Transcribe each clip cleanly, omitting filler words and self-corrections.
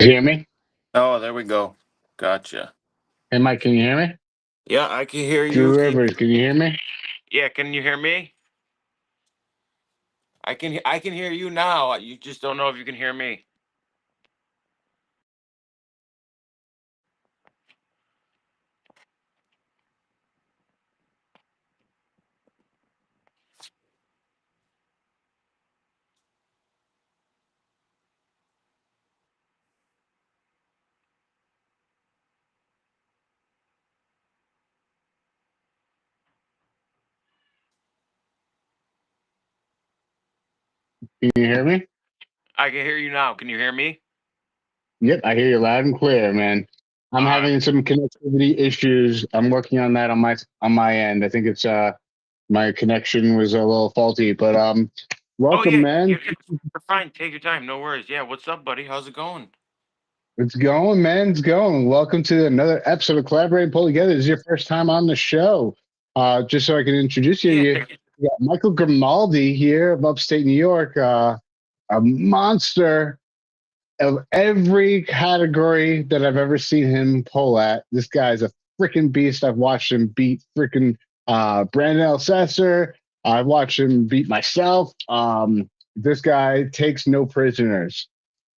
You hear me? Oh, there we go. Gotcha. Hey, Mike, can you hear me? Yeah, I can hear Drew you. Rivers, can you hear me? Yeah, can you hear me? I can hear you now. You just don't know if you can hear me. Can you hear me? I can hear you now. Can you hear me? Yep, I hear you loud and clear, man. I'm All right. having some connectivity issues. I'm working on that on my end. I think it's my connection was a little faulty, but Oh welcome, yeah, man. you're fine. Take your time. No worries. Yeah, what's up, buddy? How's it going? It's going, man. It's going. Welcome to another episode of Collaborate and Pull Together. This is your first time on the show. Just so I can introduce you, Yeah. you got Michael Grimaldi here of upstate New York, a monster of every category that I've ever seen him pull at. This guy's a freaking beast. I've watched him beat freaking Brandon Elsesser. I've watched him beat myself. This guy takes no prisoners.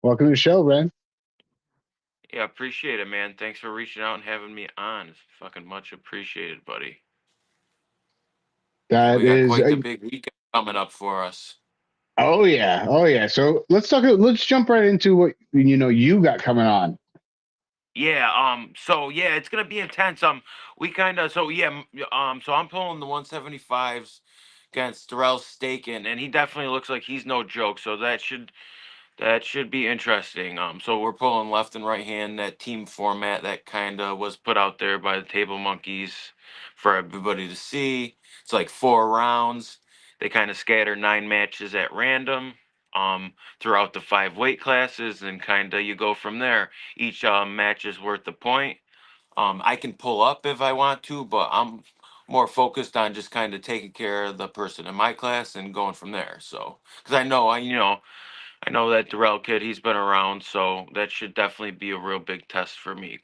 Welcome to the show, Ren. Yeah, appreciate it, man. Thanks for reaching out and having me on. It's fucking much appreciated, buddy. Yeah, That we got is, quite the big weekend coming up for us. oh yeah, oh yeah. So let's talk. Let's jump right into what you got coming on. Yeah, so yeah, it's gonna be intense. We kind of, so yeah, so I'm pulling the 175s against Darrell Staken, and he definitely looks like he's no joke. So that should be interesting. So we're pulling left and right hand, that team format that kind of was put out there by the Table Monkeys for everybody to see. It's like 4 rounds. They kind of scatter 9 matches at random throughout the 5 weight classes, and kind of you go from there. Each match is worth a point. I can pull up if I want to, but I'm more focused on just kind of taking care of the person in my class and going from there. So, because I know that Darrell kid, he's been around, so that should definitely be a real big test for me.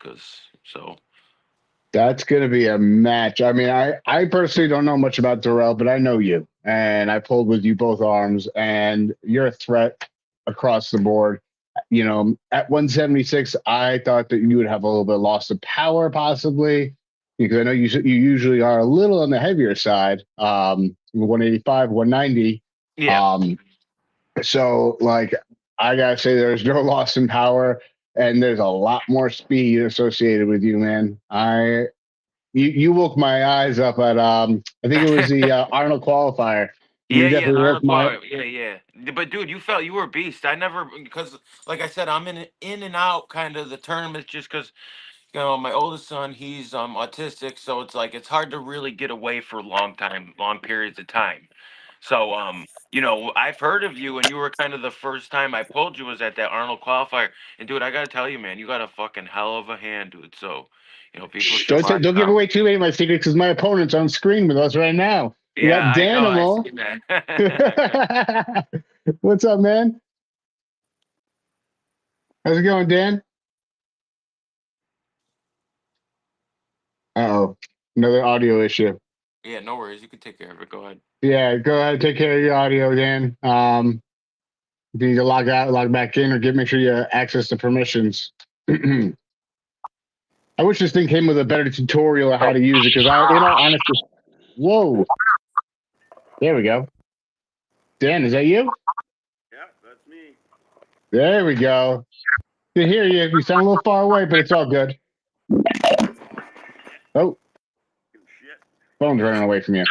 That's going to be a match. I mean, I personally don't know much about Darrell, but I know you, and I pulled with you both arms, and you're a threat across the board. At 176, I thought that you would have a little bit of loss of power, possibly, because I know you usually are a little on the heavier side, 185, 190. Yeah. Um, so, like, I gotta say, there's no loss in power, and there's a lot more speed associated with you, man. You woke my eyes up at I think it was the Arnold qualifier. You Yeah, yeah, definitely the woke Arnold my Choir. Yeah, yeah. But dude, you were a beast. I never, because like I said, I'm in and out kind of the tournament just because my oldest son, he's autistic, so it's like it's hard to really get away for long periods of time. So I've heard of you, and you were kind of the first time I pulled you was at that Arnold qualifier. And dude, I gotta tell you, man, you got a fucking hell of a hand, dude. So, people Shh, should watch don't give out. away too many of my secrets because my opponent's on screen with us right now. We Yeah, got I know. I Danimal. seen that. What's up, man? How's it going, Dan? Oh, another audio issue. Yeah, no worries. You can take care of it. Go ahead. Yeah, go ahead, take care of your audio, Dan. If you need to log out, log back in, or make sure you access the permissions. I wish this thing came with a better tutorial of how to use it because honestly, whoa, there we go. Dan, is that you? Yeah, that's me. There we go. To hear you, you sound a little far away, but it's all good. Oh, Shit. phone's running away from you.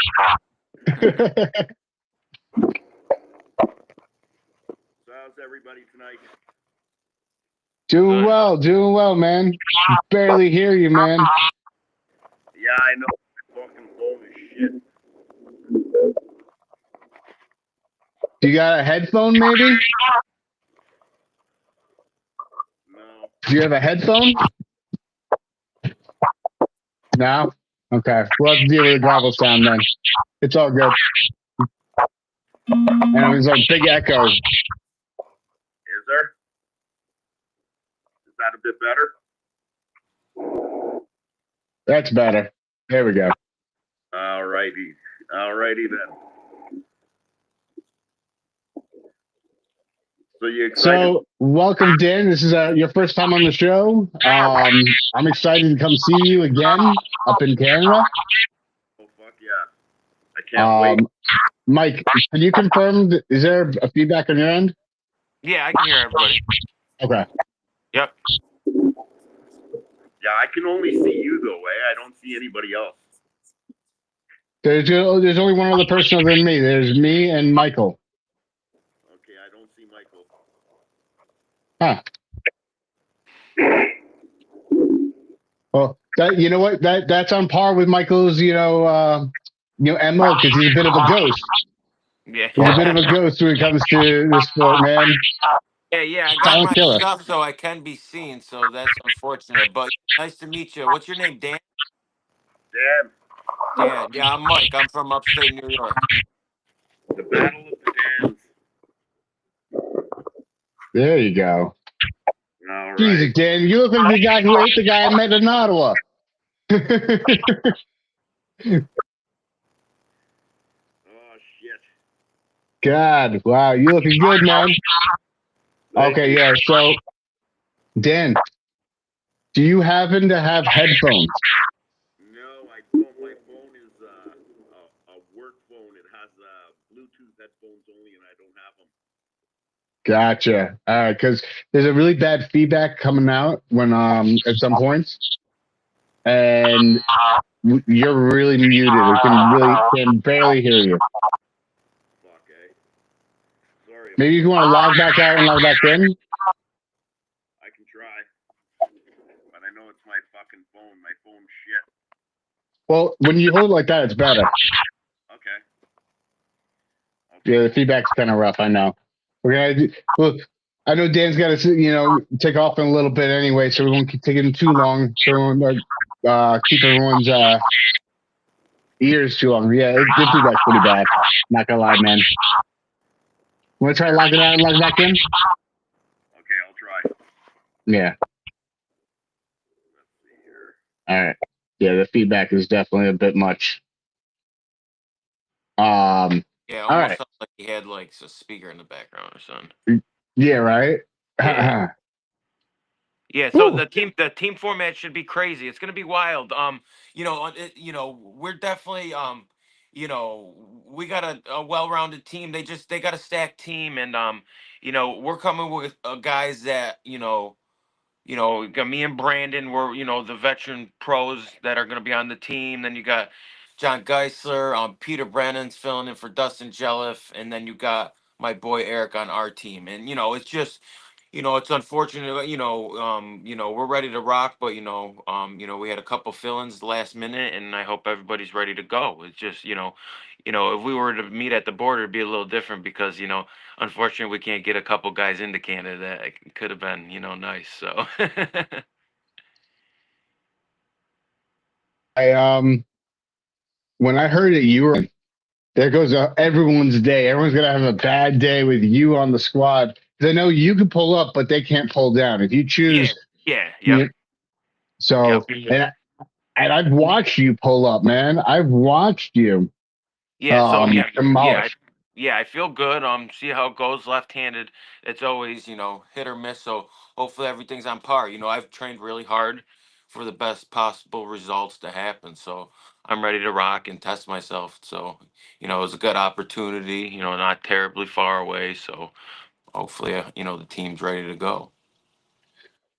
So how's everybody tonight? Doing Good. well, man. Barely hear you, man. Yeah, I know. My fucking phone is shit. Do you got a headphone, maybe? No. Do you have a headphone? No? Okay. We'll have to deal with the gravel sound then. It's all good. And it was like big echo. Is there? that a bit better? That's better. There we go. All righty then. So you excited? So, welcome, Dan. This is your first time on the show. I'm excited to come see you again up in Canada. Oh fuck yeah! I can't wait. Mike, can you confirm? Is there a feedback on your end? Yeah, I can hear everybody. Okay. Yep. Yeah, I can only see you though, I don't see anybody else. There's only one other person other than me. There's me and Michael. Okay, I don't see Michael. Huh. Well, you know what? That's on par with Michael's, MO, because he's a bit of a ghost. Yeah. He's a bit of a ghost when it comes to the sport, man. Yeah. I got Silent my killer. stuff so I can be seen. So that's unfortunate. But nice to meet you. What's your name, Dan? Dan, Dan. Yeah, I'm Mike. I'm from upstate New York. the Battle of the Dans. There you go. All right. Jesus, Dan, you look like the guy who ate the guy I met in Ottawa. Oh shit. God, wow, you looking good, man. Okay, yeah. So, Dan, do you happen to have headphones? No, I don't. My phone is a work phone. It has Bluetooth headphones only, and I don't have them. Gotcha. All right, because there's a really bad feedback coming out when at some points, and you're really muted. We can barely hear you. Fuck, Sorry. Maybe you want to log back out and log back in. I can try, but I know it's my fucking phone. My phone's shit. Well, when you hold it like that, it's better. Okay. Yeah, the feedback's kind of rough. I know. Well, I know Dan's got to, take off in a little bit anyway, so we won't keep taking too long. So we won't keep everyone's ears too long. Yeah, the feedback's pretty bad. Not gonna lie, man. Want to try logging out and logging back in? Okay, I'll try. Yeah. Let's see here. All right. Yeah, the feedback is definitely a bit much. Yeah, all almost right. sounds like he had like a speaker in the background or something. Yeah, right. Yeah. Yeah, so Woo. the team format should be crazy. It's gonna be wild. We're definitely we got a well-rounded team. They got a stacked team, and we're coming with guys that got me and Brandon were, the veteran pros that are going to be on the team. Then you got John Geisler, Peter Brennan's filling in for Dustin Jelliff, and then you got my boy Eric on our team. And it's just, it's unfortunate. We're ready to rock, but we had a couple fill-ins last minute, and I hope everybody's ready to go. It's just, if we were to meet at the border, it'd be a little different because unfortunately, we can't get a couple guys into Canada. That could have been, nice. So. When I heard that you were, there goes everyone's day. Everyone's gonna have a bad day with you on the squad. Because I know you can pull up, but they can't pull down. If you choose, Yeah. So, and I've watched you pull up, man. I've watched you. Demolish. I feel good. See how it goes. Left-handed, it's always hit or miss. So hopefully everything's on par. I've trained really hard for the best possible results to happen. So I'm ready to rock and test myself. So it was a good opportunity. Not terribly far away. So hopefully the team's ready to go.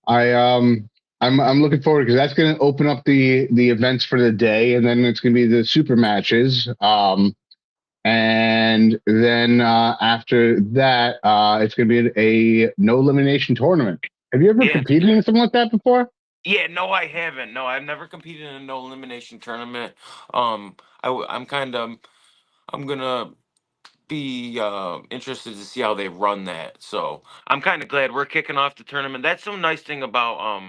I'm looking forward because that's going to open up the events for the day, and then it's going to be the super matches. And then after that, it's going to be a no elimination tournament. Have you ever competed in something like that before? Yeah, no, I haven't. No, I've never competed in a no elimination tournament. I'm gonna be interested to see how they run that. So I'm kind of glad we're kicking off the tournament. That's some nice thing about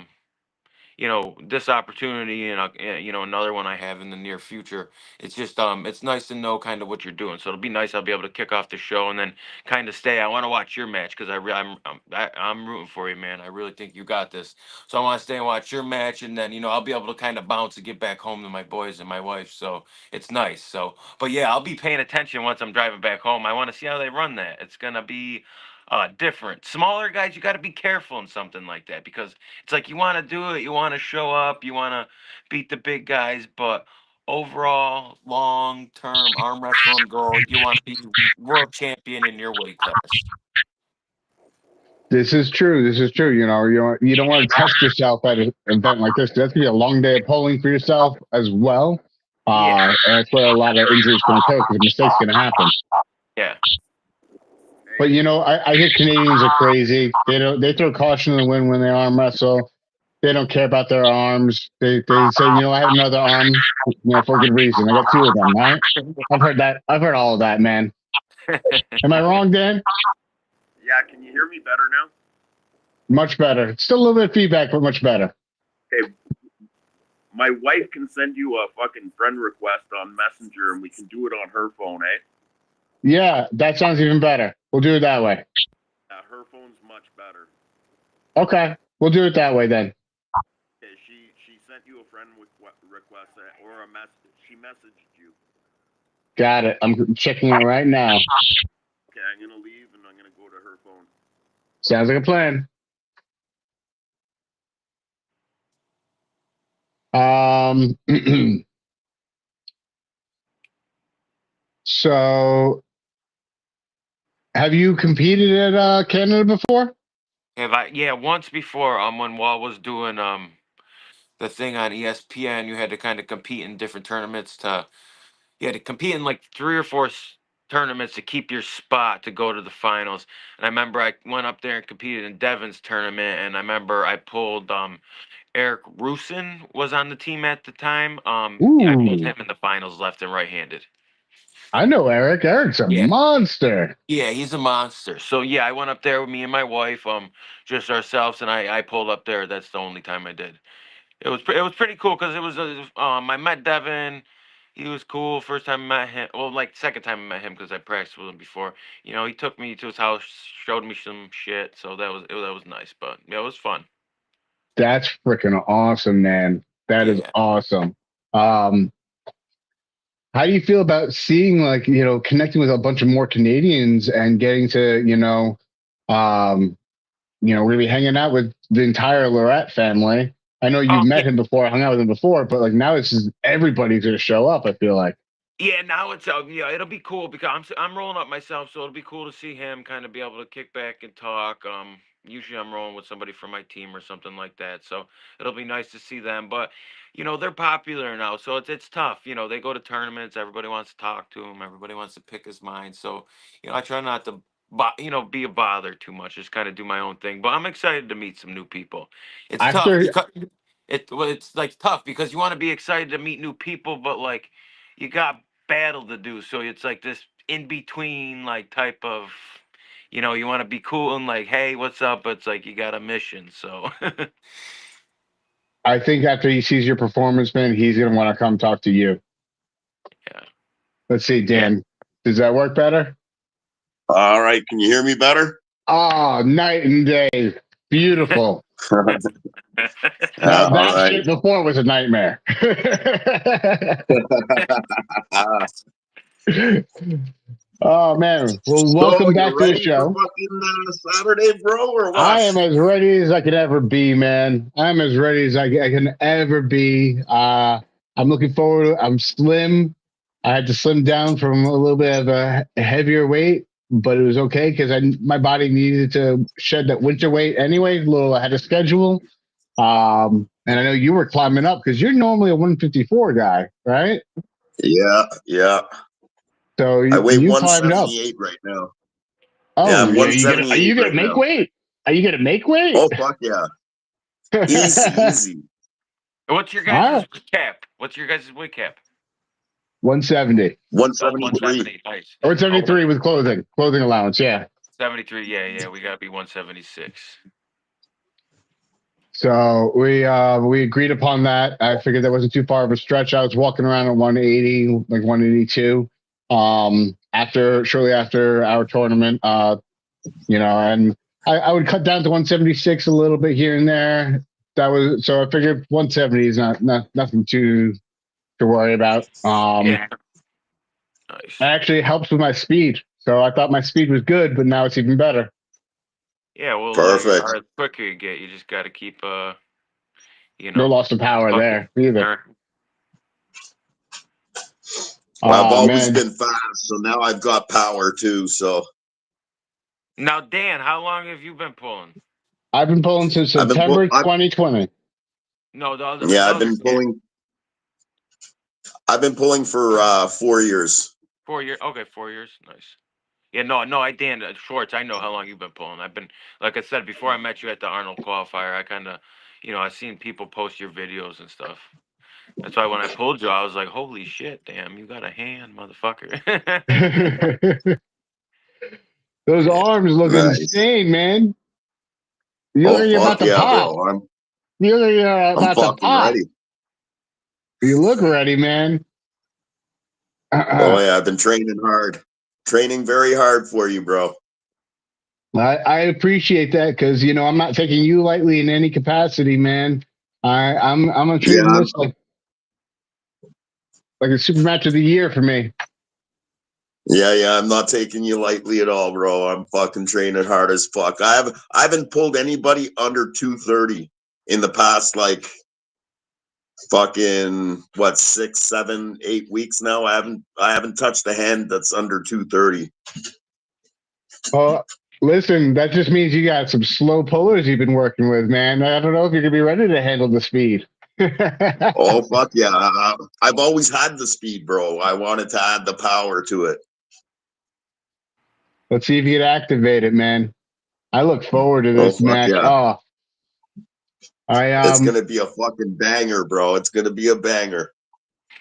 this opportunity and another one I have in the near future. It's just it's nice to know kind of what you're doing. So it'll be nice. I'll be able to kick off the show and then kind of stay. I want to watch your match because I'm rooting for you, man. I really think you got this. So I want to stay and watch your match, and then I'll be able to kind of bounce and get back home to my boys and my wife. So it's nice. So, but yeah, I'll be paying attention once I'm driving back home. I want to see how they run that. It's gonna be different. Smaller guys, you got to be careful in something like that because it's like you want to do it, you want to show up, you want to beat the big guys, but overall, long term arm wrestling goal, you want to be world champion in your weight class. This is true. This is true. You don't want to test yourself at an event like this. That's gonna be a long day of polling for yourself as well. Yeah. And that's where a lot of injuries can occur because mistakes gonna happen. Yeah. But I hear Canadians are crazy. They throw caution to the wind when they arm wrestle. They don't care about their arms. They say, I have another arm, for good reason. I got two of them, right? I've heard that. I've heard all of that, man. Am I wrong, Dan? Yeah, can you hear me better now? Much better. Still a little bit of feedback, but much better. Okay. My wife can send you a fucking friend request on Messenger and we can do it on her phone, eh? Yeah, that sounds even better. We'll do it that way. Her phone's much better. Okay, we'll do it that way then. Okay, she sent you a friend request or a message. She messaged you. Got it. I'm checking it right now. Okay, I'm gonna leave and I'm gonna go to her phone. Sounds like a plan. So, have you competed at Canada before? Have I? Yeah, once before. When Wall was doing the thing on ESPN, you had to kind of compete in different tournaments. You had to compete in like 3 or 4 tournaments to keep your spot to go to the finals. And I remember I went up there and competed in Devon's tournament, and I remember I pulled Eric Rusin was on the team at the time. I pulled him in the finals, left and right-handed. I know Eric. Eric's a monster. Yeah, he's a monster. So yeah, I went up there with me and my wife, just ourselves, and I pulled up there. That's the only time I did. It was pretty cool because it was I met Devin. He was cool. First time I met him. Well, like second time I met him because I practiced with him before. He took me to his house, showed me some shit. So that was nice. But yeah, it was fun. That's freaking awesome, man. That is awesome. How do you feel about seeing connecting with a bunch of more Canadians and getting to really hanging out with the entire Lorette family? I know you've met him before, hung out with him before, but now it's just everybody's gonna show up. I feel like. Yeah, now it's it'll be cool because I'm rolling up myself, so it'll be cool to see him kind of be able to kick back and talk. Usually I'm rolling with somebody from my team or something like that, so it'll be nice to see them. But they're popular now, so it's tough. They go to tournaments, everybody wants to talk to him, everybody wants to pick his mind. So I try not to be a bother too much, just kind of do my own thing. But I'm excited to meet some new people. It's tough because it's like tough because you want to be excited to meet new people, but like you got battle to do. So it's like this in between like type of you want to be cool and like, hey, what's up? But it's like you got a mission. So I think after he sees your performance, man, he's gonna want to come talk to you. Yeah. Let's see, Dan. Does that work better? All right. Can you hear me better? Oh, night and day. Beautiful. That shit before was a nightmare. Oh man! Well, welcome back to the show. Saturday, bro, or what? I am as ready as I could ever be, man. I'm as ready as I can ever be. I'm looking forward. I'm slim. I had to slim down from a little bit of a heavier weight, but it was okay because my body needed to shed that winter weight anyway. I had a schedule. And I know you were climbing up because you're normally a 154 guy, right? Yeah. So I weigh you 178 right now. Oh, yeah, I'm are you gonna make weight? Are you gonna make weight? Oh fuck yeah! Easy. What's your guys' cap? What's your guys' weight cap? 170. 173. Nice. 173 with clothing allowance. Yeah. 73. Yeah. We gotta be 176. So we agreed upon that. I figured that wasn't too far of a stretch. I was walking around at 180, like 182. Shortly after our tournament, and I would cut down to 176 a little bit here and there. So I figured 170 is not nothing to worry about. Yeah. It Nice. actually helps with my speed. So I thought my speed was good, but now it's even better. Yeah, well, Perfect. the quicker you get, you just got to keep, No loss of power fucking- there either. Well, I've always Man. been fast, so now I've got power too. So Now, Dan, how long have you been pulling? I've been pulling since I've been September 2020. No, the other. yeah, another kid. I've been pulling for 4 years. 4 years. Okay, 4 years. Nice. Yeah, no, Dan Schwartz. I know how long you've been pulling. I've been, like I said before, I met you at the Arnold qualifier. I kind of, I've seen people post your videos and stuff. That's why when I pulled you, I was like, "Holy shit, damn, you got a hand, motherfucker!" Those arms look Nice. insane, man. You look like you're about to yeah, pop. bro. You look like you're I'm about to fucking pop. ready. You look ready, man. Oh yeah, I've been training very hard for you, bro. I appreciate that because I'm not taking you lightly in any capacity, man. I'm treating this like a super match of the year for me. Yeah, I'm not taking you lightly at all, bro. I'm fucking training hard as fuck. I haven't pulled anybody under 230 in the past fucking 6, 7, 8 weeks now. I haven't touched a hand that's under 230. Well, listen, that just means you got some slow pullers you've been working with, man. I don't know if you're gonna be ready to handle the speed. Oh fuck yeah! I've always had the speed, bro. I wanted to add the power to it. Let's see if you can activate it, man. I look forward to this match. Yeah. Oh, It's gonna be a fucking banger, bro. It's gonna be a banger.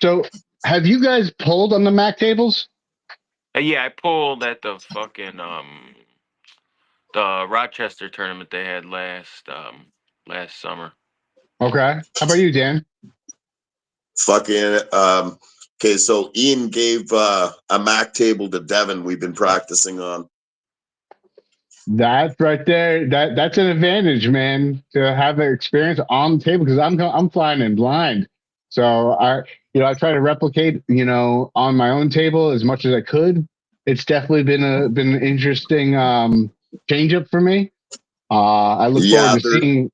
So, have you guys pulled on the Mac tables? Yeah, I pulled at the fucking the Rochester tournament they had last summer. Okay. How about you, Dan? Fucking okay, so Ian gave a Mac table to Devin we've been practicing on. That right there, that's an advantage, man, to have the experience on the table because I'm flying in blind. So I try to replicate, on my own table as much as I could. It's definitely been an interesting change up for me. I look forward to seeing.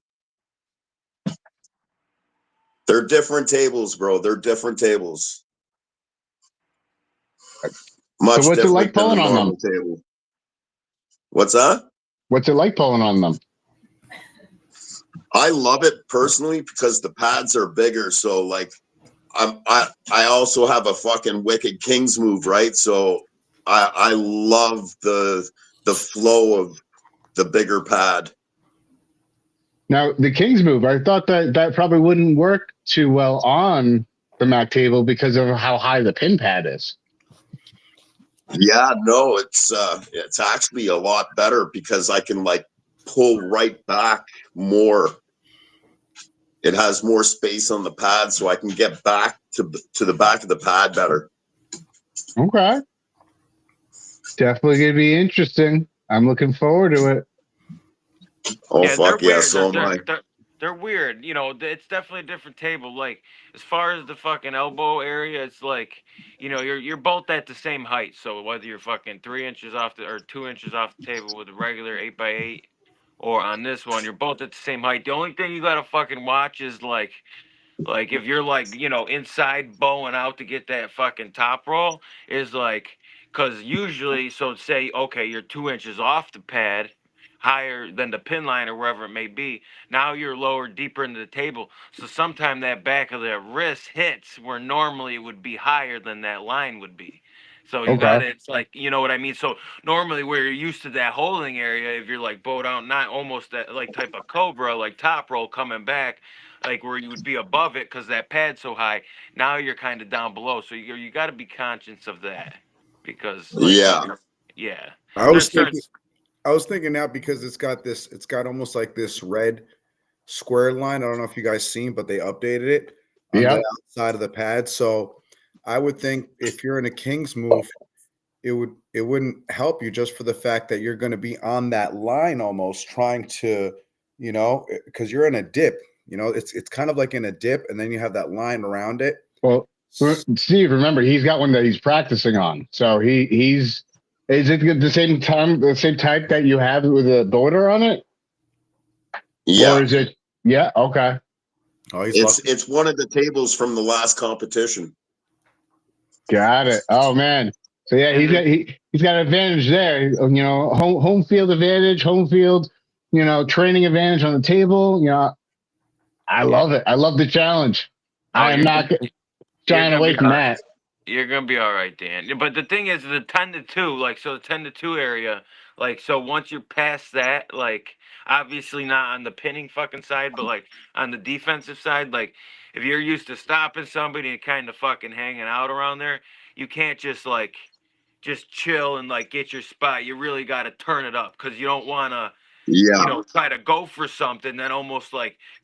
They're different tables, bro. They're different tables. Much So what's it like different than the pulling on normal them? table. What's that? What's it like pulling on them? I love it personally because the pads are bigger. So like I also have a fucking wicked kings move, right? So I love the flow of the bigger pad. Now the King's move, I thought that probably wouldn't work too well on the Mac table because of how high the pin pad is. Yeah, no, it's actually a lot better because I can like pull right back more. It has more space on the pad, so I can get back to the back of the pad better. Okay. Definitely gonna be interesting. I'm looking forward to it. Oh Yeah, fuck they're yeah, weird. so am I. They're weird. It's definitely a different table. Like as far as the fucking elbow area, it's like you're both at the same height. So whether you're fucking 3 inches off or 2 inches off the table with a regular 8x8, or on this one, you're both at the same height. The only thing you gotta fucking watch is like if you're like inside bowing out to get that fucking top roll is like because usually so say okay you're 2 inches off the pad higher than the pin line or wherever it may be. Now you're lower deeper into the table. So sometime that back of the wrist hits where normally it would be higher than that line would be. So you got it. It's like, you know what I mean? So normally where you're used to that holding area, if you're like bowed out, not almost that like type of cobra, like top roll coming back, like where you would be above it because that pad's so high. Now you're kind of down below. So you got to be conscious of that because like, yeah. I was thinking now because it's got almost like this red square line. I don't know if you guys seen, but they updated it on Yeah. the outside of the pad. So I would think if you're in a king's move, it wouldn't help you just for the fact that you're going to be on that line almost trying to, because you're in a dip. It's kind of like in a dip, and then you have that line around it. Well, Steve, remember he's got one that he's practicing on. So he's is it the same type that you have with a border on it? Yeah. Or is it? Yeah. Okay. Oh, It's one of the tables from the last competition. Got it. Oh man. So yeah, he's got an advantage there. Home field advantage, home field, training advantage on the table. I love it. I love the challenge. I am not shying away from that. You're gonna be all right, Dan. But the thing is, the 10-2, so the 10-2 area, so once you're past that, obviously not on the pinning fucking side, but on the defensive side, if you're used to stopping somebody and kind of fucking hanging out around there, you can't just chill and get your spot. You really got to turn it up because you don't want to, try to go for something then almost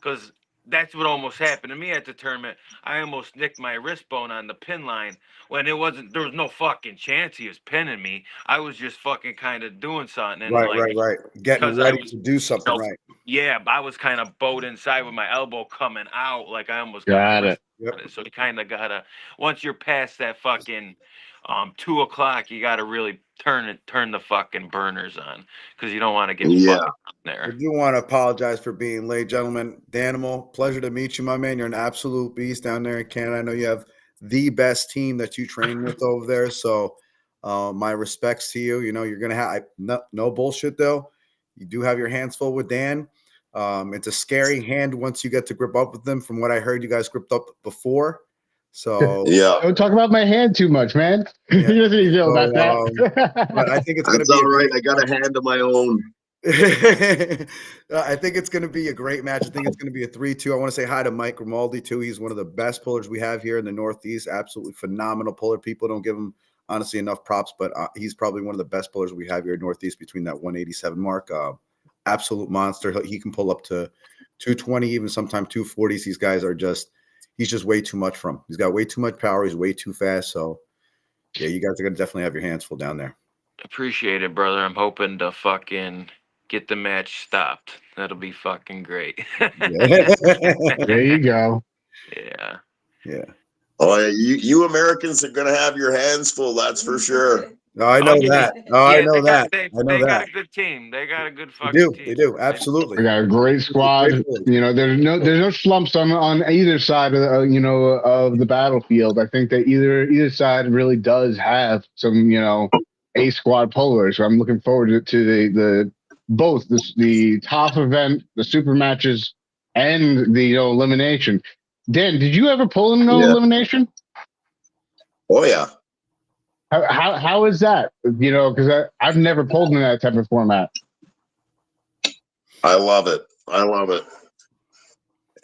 because that's what almost happened to me at the tournament. I almost nicked my wrist bone on the pin line when there was no fucking chance he was pinning me. I was just fucking kind of doing something. And right. Getting ready to do something, right. Yeah, but I was kind of bowed inside with my elbow coming out. I almost got it. Yep. So you kind of got to, once you're past that fucking 2 o'clock, you got to really turn the fucking burners on because you don't want to get fucked there. I do want to apologize for being late, gentlemen. Danimal, pleasure to meet you, my man. You're an absolute beast down there in Canada. I know you have the best team that you train with over there. So my respects to you. You're going to have no bullshit, though. You do have your hands full with Dan. It's a scary hand once you get to grip up with them. From what I heard, you guys gripped up before. So yeah, don't talk about my hand too much, man. Yeah. He doesn't even know about that. But I think it's going to be all right. I got a hand of my own. I think it's going to be a great match. I think it's going to be a 3-2. I want to say hi to Mike Grimaldi too. He's one of the best pullers we have here in the Northeast. Absolutely phenomenal puller. People don't give him honestly enough props, but he's probably one of the best pullers we have here in Northeast between that 187 mark. Absolute monster. He can pull up to 220, even sometimes 240s. These guys are he's just way too much for him. He's got way too much power. He's way too fast. So, yeah, you guys are going to definitely have your hands full down there. Appreciate it, brother. I'm hoping to fucking get the match stopped. That'll be fucking great. There you go. Yeah. Yeah. Oh, yeah, you Americans are going to have your hands full. That's for sure. No, I know that. Oh, I know that. They got a good team. They got a good fucking team. They do. Absolutely. We got a great squad. There's no slumps on either side of of the battlefield. I think that either side really does have some A squad pullers. So I'm looking forward to both the TAWF event, the super matches, and the elimination. Dan, did you ever pull in elimination? Oh yeah. How is that? Because I've never pulled in that type of format. I love it.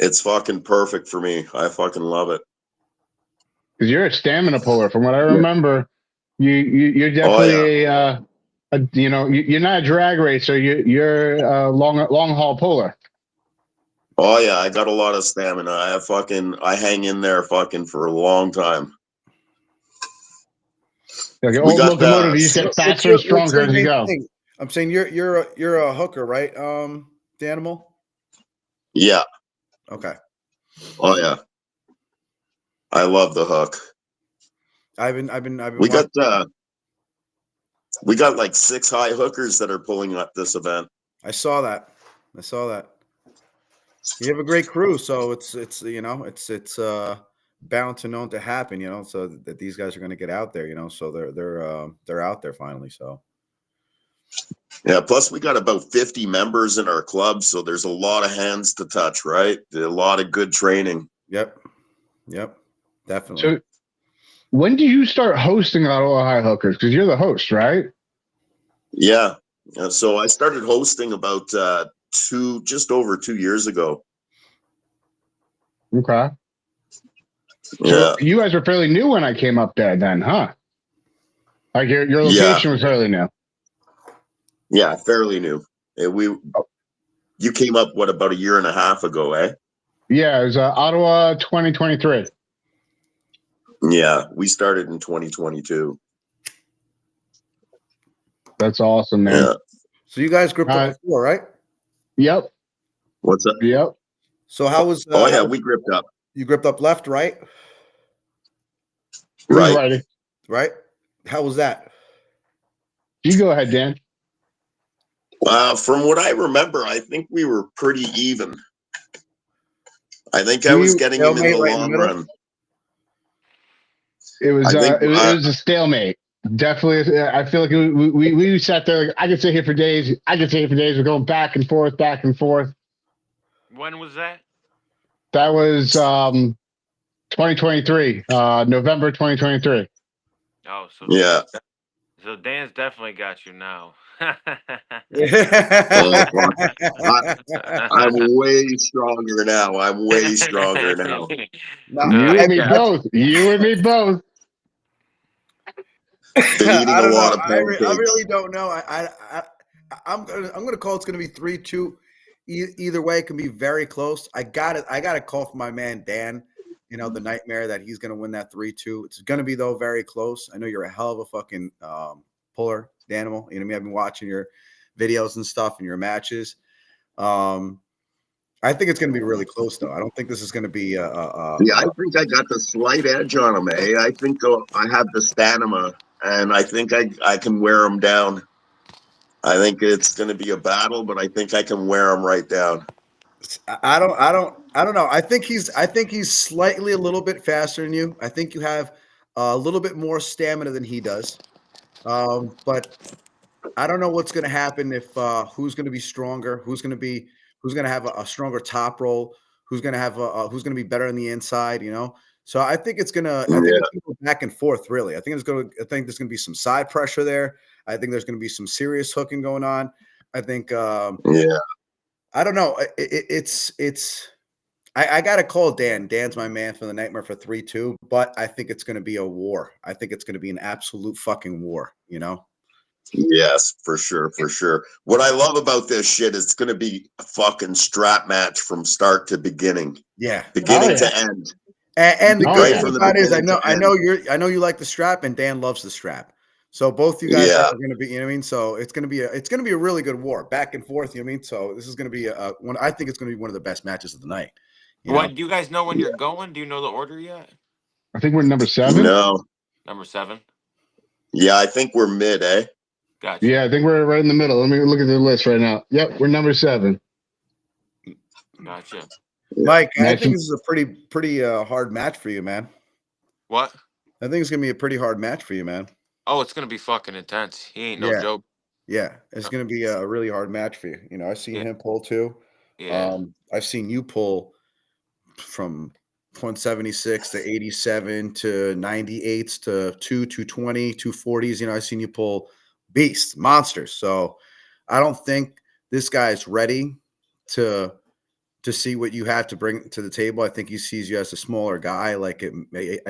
It's fucking perfect for me. I fucking love it. Because you're a stamina puller, from what I remember. You're definitely you're not a drag racer. You're a long haul puller. Oh yeah, I got a lot of stamina. I hang in there fucking for a long time. Like an old locomotive, you just get faster and stronger as you go. I'm saying you're a hooker, right, Danimal? Yeah. Okay. Oh yeah. I love the hook. We got like 6 high hookers that are pulling up this event. I saw that. You have a great crew, so it's bound to known to happen, so that these guys are going to get out there, so they're out there finally. So yeah, plus we got about 50 members in our club, so there's a lot of hands to touch, right? A lot of good training. Yep, definitely. So when do you start hosting Auto High Hookers? Because you're the host, right? Yeah. So I started hosting about just over 2 years ago. Okay. Yeah. So you guys were fairly new when I came up there then, huh? Like your location was fairly new. Yeah, fairly new. You came up what about a year and a half ago, eh? Yeah, it was Ottawa 2023. Yeah, we started in 2022. That's awesome, man. Yeah. So you guys gripped up before, right? Yep. What's up? Yep. So how was? Oh yeah, we gripped up. You gripped up left, right? Right. Righty. Right. How was that? You go ahead, Dan. From what I remember, I think we were pretty even. I think I was getting him in the long run. It was I think, it was a stalemate. Definitely, I feel like we sat there. Like, I could sit here for days. I could sit here for days. We're going back and forth, back and forth. When was that? That was 2023, November 2023. Oh, so yeah. So Dan's definitely got you now. I'm way stronger now. I'm way stronger now. You and me both. You and me both. Been eating a lot of pancakes. I really don't know. I'm gonna call it's gonna be 3-2. Either way, it can be very close. I got it. I got a call from my man Dan. You know, the nightmare that he's gonna win that 3-2. It's gonna be though very close. I know you're a hell of a fucking puller, Danimal. You know what I mean? I've been watching your videos and stuff and your matches. I think it's going to be really close, though. I don't think this is going to be. Yeah, I think I got the slight edge on him. Eh? I think I have the stamina, and I think I can wear him down. I think it's going to be a battle, but I think I can wear him right down. I don't know. I think he's slightly a little bit faster than you. I think you have a little bit more stamina than he does. But I don't know what's going to happen if who's going to be stronger, who's going to have a stronger top roll, who's going to have who's going to be better on the inside, you know. So I think it's going to go back and forth. Really, I think there's going to be some side pressure there. I think there's going to be some serious hooking going on. I think I don't know. I got to call Dan. Dan's my man for the nightmare for 3-2, but I think it's going to be a war. I think it's going to be an absolute fucking war, you know? Yes, for sure, for sure. What I love about this shit is it's going to be a fucking strap match from start to beginning. Yeah. Beginning to end. And the good thing about it is I know you like the strap and Dan loves the strap. So both you guys are going to be, you know what I mean? So it's going to be a really good war, back and forth, you know what I mean? So this is going to be one. I think it's going to be one of the best matches of the night. Do you guys know when you're going? Do you know the order yet? I think we're number 7. No. Number 7? Yeah, I think we're mid, eh? Gotcha. Yeah, I think we're right in the middle. Let me look at the list right now. Yep, we're number 7. Gotcha. Mike, I think this is a pretty hard match for you, man. What? I think it's going to be a pretty hard match for you, man. Oh, it's going to be fucking intense. He ain't no joke. Yeah, it's going to be a really hard match for you. You know, I've seen him pull too. Yeah. I've seen you pull from 176 to 87 to 98s to 220, 240s. You know, I've seen you pull beasts, monsters. So I don't think this guy's ready to see what you have to bring to the table. I think he sees you as a smaller guy. I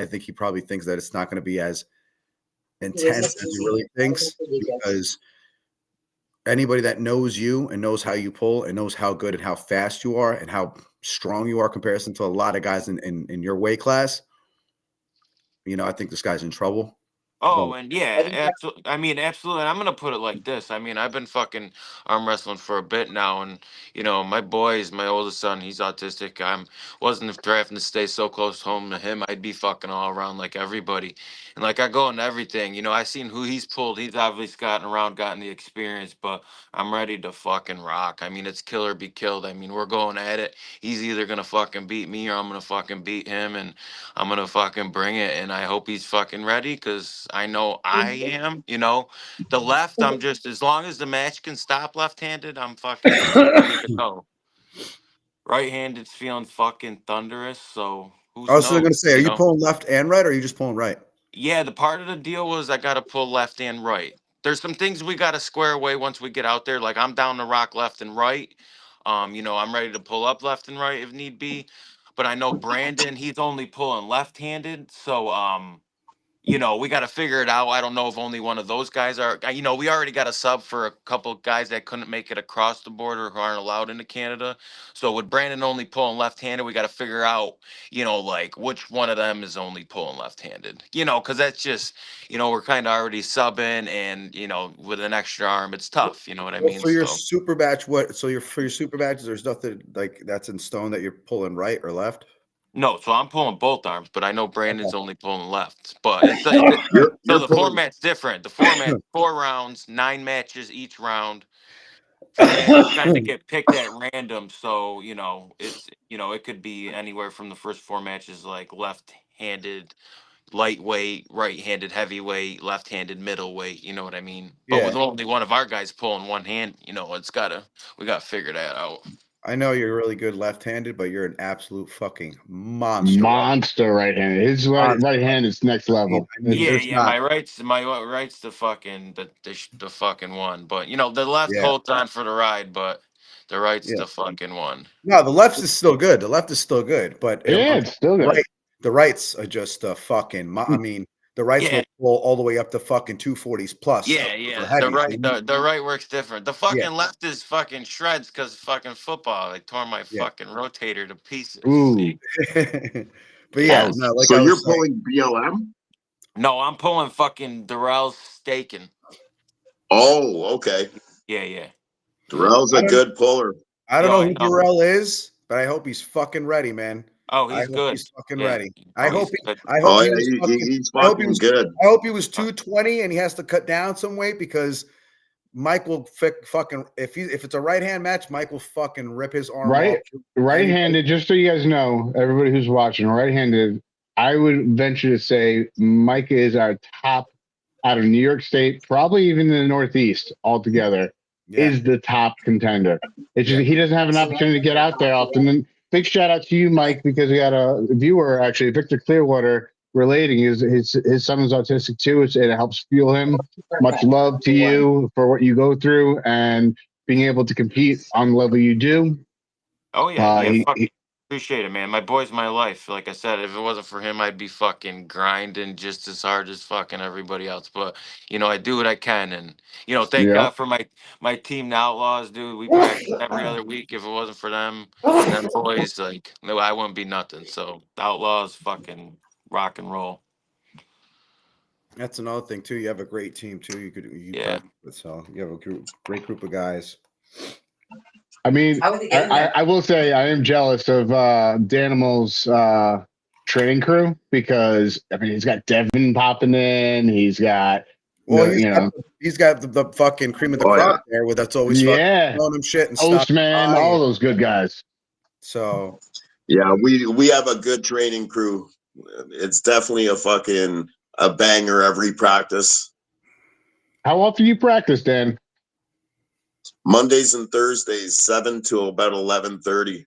think he probably thinks that it's not going to be as intense as he really thinks, because anybody that knows you and knows how you pull and knows how good and how fast you are and how strong you are comparison to a lot of guys in your weight class, you know, I think this guy's in trouble. Oh, and yeah, absolutely. I mean, absolutely. I'm gonna put it like this. I mean, I've been fucking arm wrestling for a bit now, and you know, my oldest son, he's autistic. Wasn't drafting to stay so close home to him, I'd be fucking all around like everybody, and like I go into everything. You know, I seen who he's pulled. He's obviously gotten the experience, but I'm ready to fucking rock. I mean, it's kill or be killed. I mean, we're going at it. He's either gonna fucking beat me or I'm gonna fucking beat him, and I'm gonna fucking bring it. And I hope he's fucking ready, because I know I am. You know, the left, I'm just, as long as the match can stop left-handed, I'm fucking ready to go. Right-handed's feeling fucking thunderous, so who's I was going to say, are you pulling left and right, or are you just pulling right? Yeah, the part of the deal was I got to pull left and right. There's some things we got to square away once we get out there. Like, I'm down to rock left and right. You know, I'm ready to pull up left and right if need be. But I know Brandon, he's only pulling left-handed, so you know, we got to figure it out. I don't know if only one of those guys are, you know, we already got a sub for a couple of guys that couldn't make it across the border who aren't allowed into Canada. So with Brandon only pulling left-handed, we got to figure out, you know, like which one of them is only pulling left-handed, you know, because that's just, you know, we're kind of already subbing and, you know, with an extra arm, it's tough. You know what I Well, mean? for your So super batch, what? So for your super batches, there's nothing like that's in stone that you're pulling right or left. no, so I'm pulling both arms, but I know Brandon's only pulling left. But it's so You're the pulling. format's different. The format 4 rounds, 9 matches each round. And then you kind of get picked at random. So, you know, it's, you know, it could be anywhere from the first 4 matches like left-handed, lightweight, right-handed, heavyweight, left-handed, middleweight. You know what I mean? But Yeah, with only one of our guys pulling one hand, you know, we gotta figure that out. I know you're really good left-handed, but you're an absolute fucking monster. Monster right-handed. His right Monster. hand is next level. I mean, Yeah, there's yeah, not. my right's the fucking the fucking one. But you know, the left Yeah, holds on for the ride, but the right's yeah. the fucking one. No, the left is still good. The left is still good, but Yeah, it's still the good. right, the rights are just fucking. I mean, the rights Yeah, will pull all the way up to fucking 240s plus yeah, for yeah. The heavy. right, the right works different. The Yeah, fucking left is fucking shreds because fucking football. I tore my yeah. fucking rotator to pieces. Ooh, But yeah, ouch. no, like So I you're was saying, pulling BLM? No, I'm pulling fucking Darrell's staking. Oh, okay. Yeah, yeah. Darrell's I a don't, good puller. I don't Yo, know I who know. Darrell is, but I hope he's fucking ready, man. Oh, I he's hope good. he's fucking Yeah. ready. Oh, he's good. I hope Oh he yeah, was fucking. he's fucking good. I hope he was 220 and he has to cut down some weight because Mike will fucking if it's a right hand match, Mike will fucking rip his arm off. Anybody, Right-handed, just so you guys know, everybody who's watching, right-handed, I would venture to say Micah is our top out of New York State, probably even in the Northeast altogether, yeah, is the top contender. It's just yeah, he doesn't have an opportunity to get out there often. And big shout out to you, Mike, because we got a viewer actually, Victor Clearwater, relating his son is autistic too. It helps fuel him. Much love to you for what you go through and being able to compete on the level you do. Oh yeah, Uh, yeah. he, Fuck, he, appreciate it, man. My boy's my life. Like I said, if it wasn't for him, I'd be fucking grinding just as hard as fucking everybody else. But you know, I do what I can, and you know, thank yeah. God for my team, the Outlaws, dude. We practice every other week. If it wasn't for them and them boys, like no, I wouldn't be nothing. So the Outlaws, fucking rock and roll. that's another thing too. You have a great team too. You Yeah. practice with, so you have a great group of guys. I mean, I will say I am jealous of Danimal's training crew because I mean he's got Devin popping in, he's got Well, he's got the fucking cream of the Oh crop yeah, there with that's always fucking yeah, throwing him shit and stuff. Postman, all those good guys. So yeah. We have a good training crew. It's definitely a banger every practice. How often do you practice, Dan? Mondays and Thursdays, 7 to about 11:30.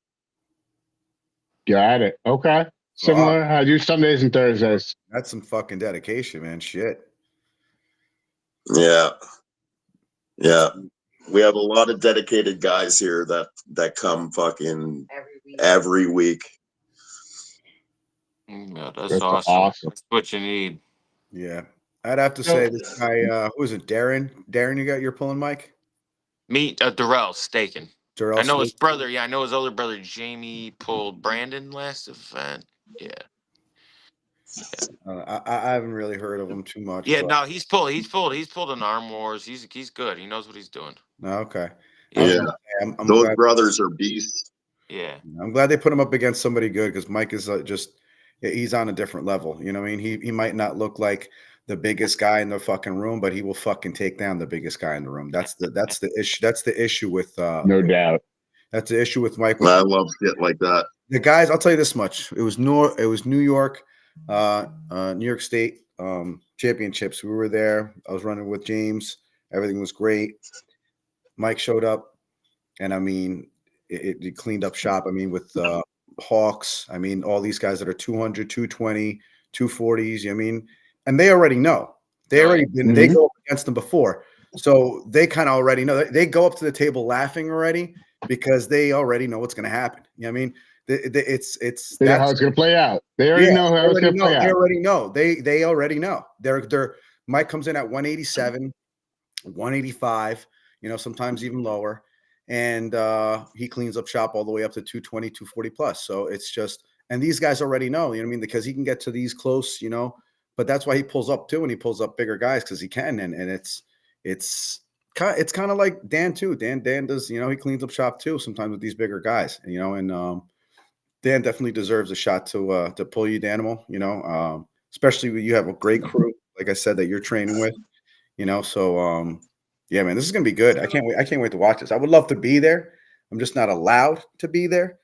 Got it. Okay. Similar. I do Sundays and Thursdays. that's some fucking dedication, man. Shit. Yeah, yeah. We have a lot of dedicated guys here that come fucking every week. Yeah, that's That's awesome. awesome. That's what you need. Yeah. I'd have to say this guy, who is it? Darren? Darren, you're pulling Mike? Meet Darrell staking. Darrell I know his Slade? brother. Yeah, I know his older brother Jamie pulled Brandon last event. Yeah. I haven't really heard of him too much, Yeah, but no, he's pulled an arm wars. He's good. He knows what he's doing. no, okay. I was Yeah, Yeah, gonna say, I'm those glad brothers are beasts. yeah. I'm glad they put him up against somebody good because Mike is he's on a different level. You know what I mean? He might not look like the biggest guy in the fucking room, but he will fucking take down the biggest guy in the room. That's the issue. That's the issue with No doubt. that's the issue with Mike. I love shit like that. The guys, I'll tell you this much: it was New York, New York State championships. We were there. I was running with James. Everything was great. Mike showed up, and I mean, it cleaned up shop. I mean, with Hawks. I mean, all these guys that are 200, 220, 240s. I mean, and they already know. They Oh, already yeah. been. They go up against them before, so they kind of already know. They go up to the table laughing already because they already know what's going to happen. You know what I mean? It's They know how that's it's going to play out. They already yeah. know how it's going to play They out. already know. They already know. They're Mike comes in at 187, 185. You know, sometimes even lower, and he cleans up shop all the way up to 220, 240 plus. So it's just, and these guys already know. You know what I mean? Because he can get to these close. You know, but that's why he pulls up too, and he pulls up bigger guys because he can, and it's kind of like Dan too. Dan does, you know, he cleans up shop too sometimes with these bigger guys, you know, and Dan definitely deserves a shot to pull you, Danimal, you know, especially when you have a great crew, like I said, that you're training with, you know. So yeah, man, this is gonna be good. I can't wait to watch this. I would love to be there. I'm just not allowed to be there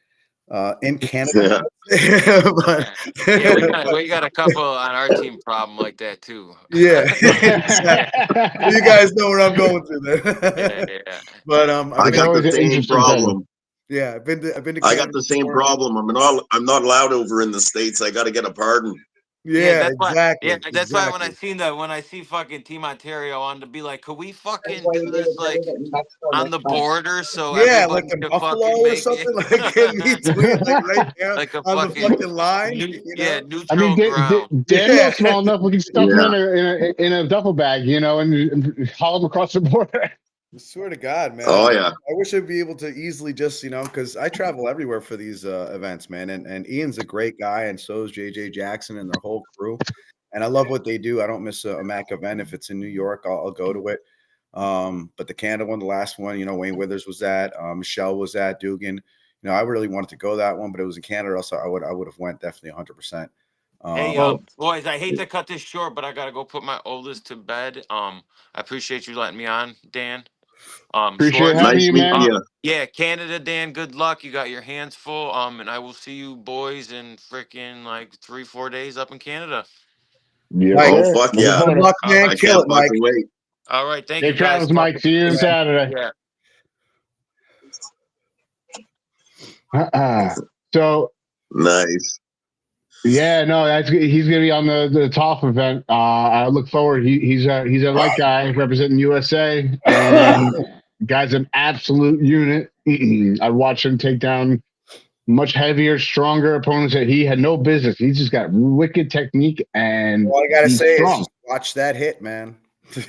in Canada. But Yeah, we got a couple on our team problem like that too. yeah, exactly. You guys know where I'm going to there. Yeah. But I It's got always the an same interesting thing. problem. yeah, I've been to I Canada got the same before. problem. I'm not allowed over in the States. I got to get a pardon. Yeah, that's why. exactly. Yeah, that's why when Exactly. I see fucking Team Ontario, I wanted to be like, could we fucking do this like on the border so Yeah, like everybody in could Buffalo fucking or make it something, like in between, like right there like a on the fucking fucking line, you know? I mean, neutral ground. Daniel's Yeah. small enough we can stuff him Yeah. in a duffel bag, you know, and haul him across the border. I swear to God, man. Oh yeah. I wish I'd be able to easily just, you know, because I travel everywhere for these events, man. And Ian's a great guy, and so is JJ Jackson and their whole crew. And I love what they do. I don't miss a Mac event. If it's in New York, I'll go to it. But the Canada one, the last one, you know, Wayne Withers was at, Michelle was at, Dugan. You know, I really wanted to go that one, but it was in Canada, so I would have went definitely 100%. Hey, Well, boys, I hate to cut this short, but I gotta go put my oldest to bed. I appreciate you letting me on, Dan. appreciate Schwartz. having Nice you, meeting man. you. Yeah, Canada, Dan. Good luck. You got your hands full. And I will see you boys in freaking like 3-4 days up in Canada. Yes, Mike, Oh sir. fuck Looking yeah. good forward to it. luck, All man. I right, Kill can't it, Mike. fucking wait. all right. Thank Safe you guys. travels, Mike. See you on Yeah. Saturday. Yeah. So Nice. yeah, no, he's gonna be on the TAWF event. I look forward. He's a light guy representing USA, and guy's an absolute unit. I watched him take down much heavier, stronger opponents that he had no business. He's just got wicked technique, and All I gotta he's say is strong. just watch that hit, man.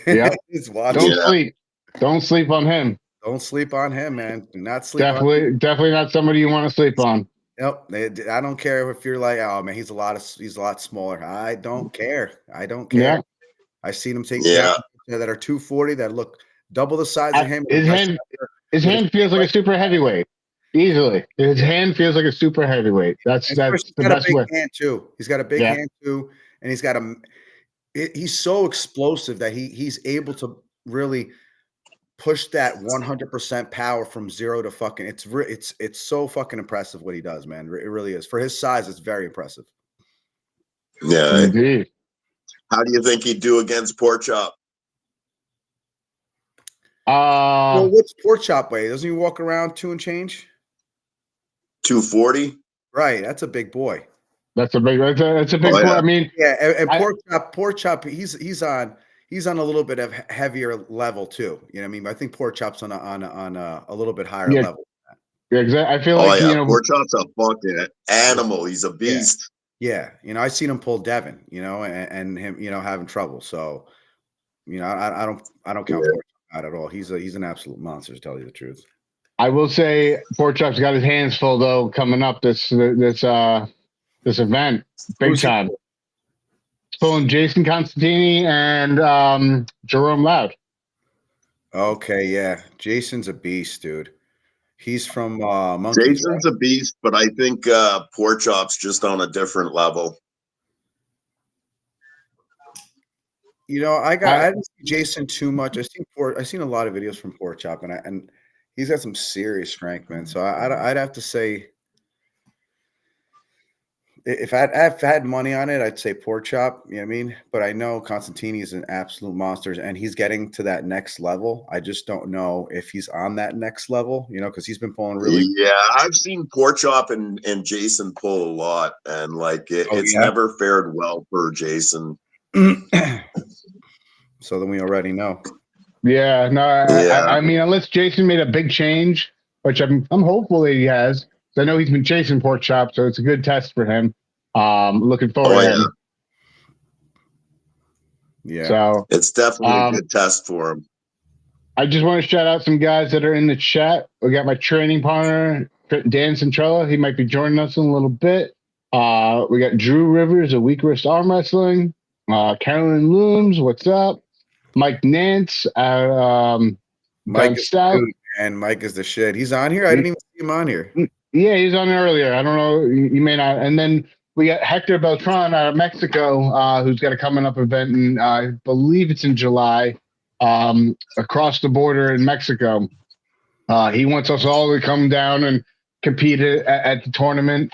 Yep. Just watch Don't it. Yeah. sleep. Don't sleep on him. Don't sleep on him, man. Do not sleep on him. Definitely not somebody you want to sleep on. Nope. I don't care if you're like, oh man, he's a lot smaller. I don't care. I don't care. Yeah. I've seen him take down Yeah. that are 240 that look double the size of him. His hand feels like a super heavyweight. Easily. His hand feels like a super heavyweight. That's He's the got best a big way. hand too. He's got a big Yeah. hand too, and he's got he's so explosive that he's able to really push that 100% power from zero to fucking. It's so fucking impressive what he does, man. It really is. For his size, it's very impressive. Yeah. Indeed. How do you think he'd do against Pork Chop? Well, what's Pork Chop weigh? Doesn't he walk around 2 and change? 240? Right, that's a big boy. That's a big Oh, point. yeah. I mean, Yeah, and Pork Chop, he's on a little bit of heavier level too. You know what I mean? I think Pork Chop's on a little bit higher yeah, level. yeah, exactly. I feel Oh like yeah. you know, Pork Chop's a fucking animal. He's a beast. Yeah, you know, I seen him pull Devin, you know, and him, you know, having trouble. So, you know, I don't count Pork Chop out at all. He's an absolute monster, to tell you the truth. I will say Pork Chop's got his hands full though coming up this event, big time. It's pulling Jason Constantini and Jerome Loud. Okay, yeah, Jason's a beast, dude. He's from Monkeys. Jason's a beast, but I think Pork Chop's just on a different level. You know, I didn't see Jason too much. I seen a lot of videos from Pork Chop, and he's got some serious strength, man. So I'd have to say, if I'd had money on it, I'd say Pork Chop. You know what I mean? But I know Constantini is an absolute monster, and he's getting to that next level. I just don't know if he's on that next level, you know, because he's been pulling really. Yeah, I've seen Pork Chop and Jason pull a lot, and like it's yeah? never fared well for Jason. So then we already know. Yeah, no, Yeah. I mean, unless Jason made a big change, which I'm hopeful that he has. So I know he's been chasing pork chop, so it's a good test for him. Looking forward Oh to yeah, him. Yeah. So it's definitely a good test for him. I just want to shout out some guys that are in the chat. We got my training partner, Dan Centrella. He might be joining us in a little bit. We got Drew Rivers of Weak Wrist Arm Wrestling. Carolyn Looms, what's up? Mike Nance, Mike down is south. the dude, and Mike is the shit. He's on here. I didn't even see him on here. Yeah, he's on earlier. I don't know. You may not. And then we got Hector Beltran out of Mexico, who's got a coming up event, and I believe it's in July, across the border in Mexico. He wants us all to come down and compete at the tournament.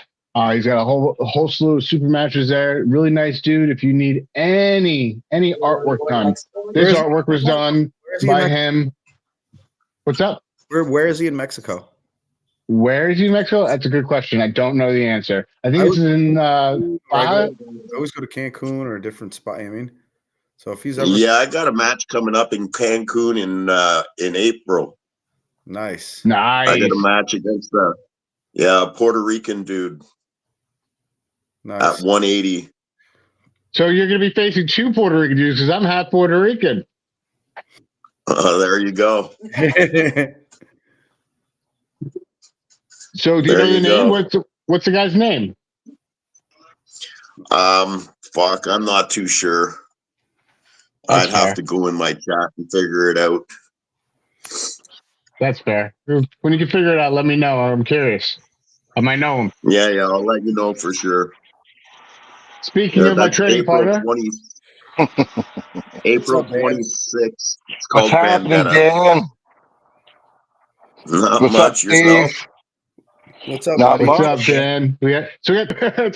He's got a whole slew of super matches there. Really nice dude. If you need any artwork done, this artwork was done by him. What's up? Where is he in Mexico? Where is he in Mexico? That's a good question. I don't know the answer. I think this is in Baja. I always go to Cancun or a different spot. I mean, so if he's ever I got a match coming up in Cancun in April. nice. I got a match against a Puerto Rican dude Nice. at 180. So you're going to be facing two Puerto Rican dudes because I'm half Puerto Rican. There you go. So do you know the name? What's the guy's name? Fuck, I'm not too sure. I'd have to go in my chat and figure it out. That's fair. When you can figure it out, let me know. I'm curious. I might know him. Yeah, I'll let you know for sure. Speaking of my training partner. April 26th. It's called What's happening, Bandana. Dan? Not What's much. up, Yourself? Steve? What's up, Not buddy? What's much. up, Dan? It's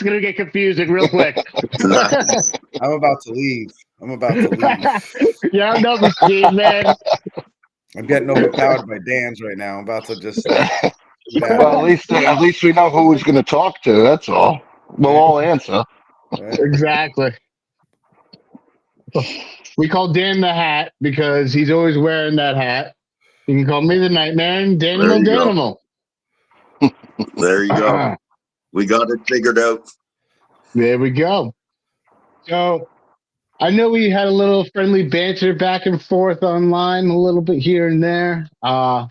going to get confusing real quick. Nice. I'm about to leave. Yeah, I know this Steve, man. I'm getting overpowered by Dan's right now. I'm about to just. Well, at least we know who he's going to talk to. That's all. We'll all answer. Exactly. We call Dan the Hat because he's always wearing that hat. You can call me the Nightmare, Danimal. There you go. We got it figured out. There we go. So I know we had a little friendly banter back and forth online, a little bit here and there. I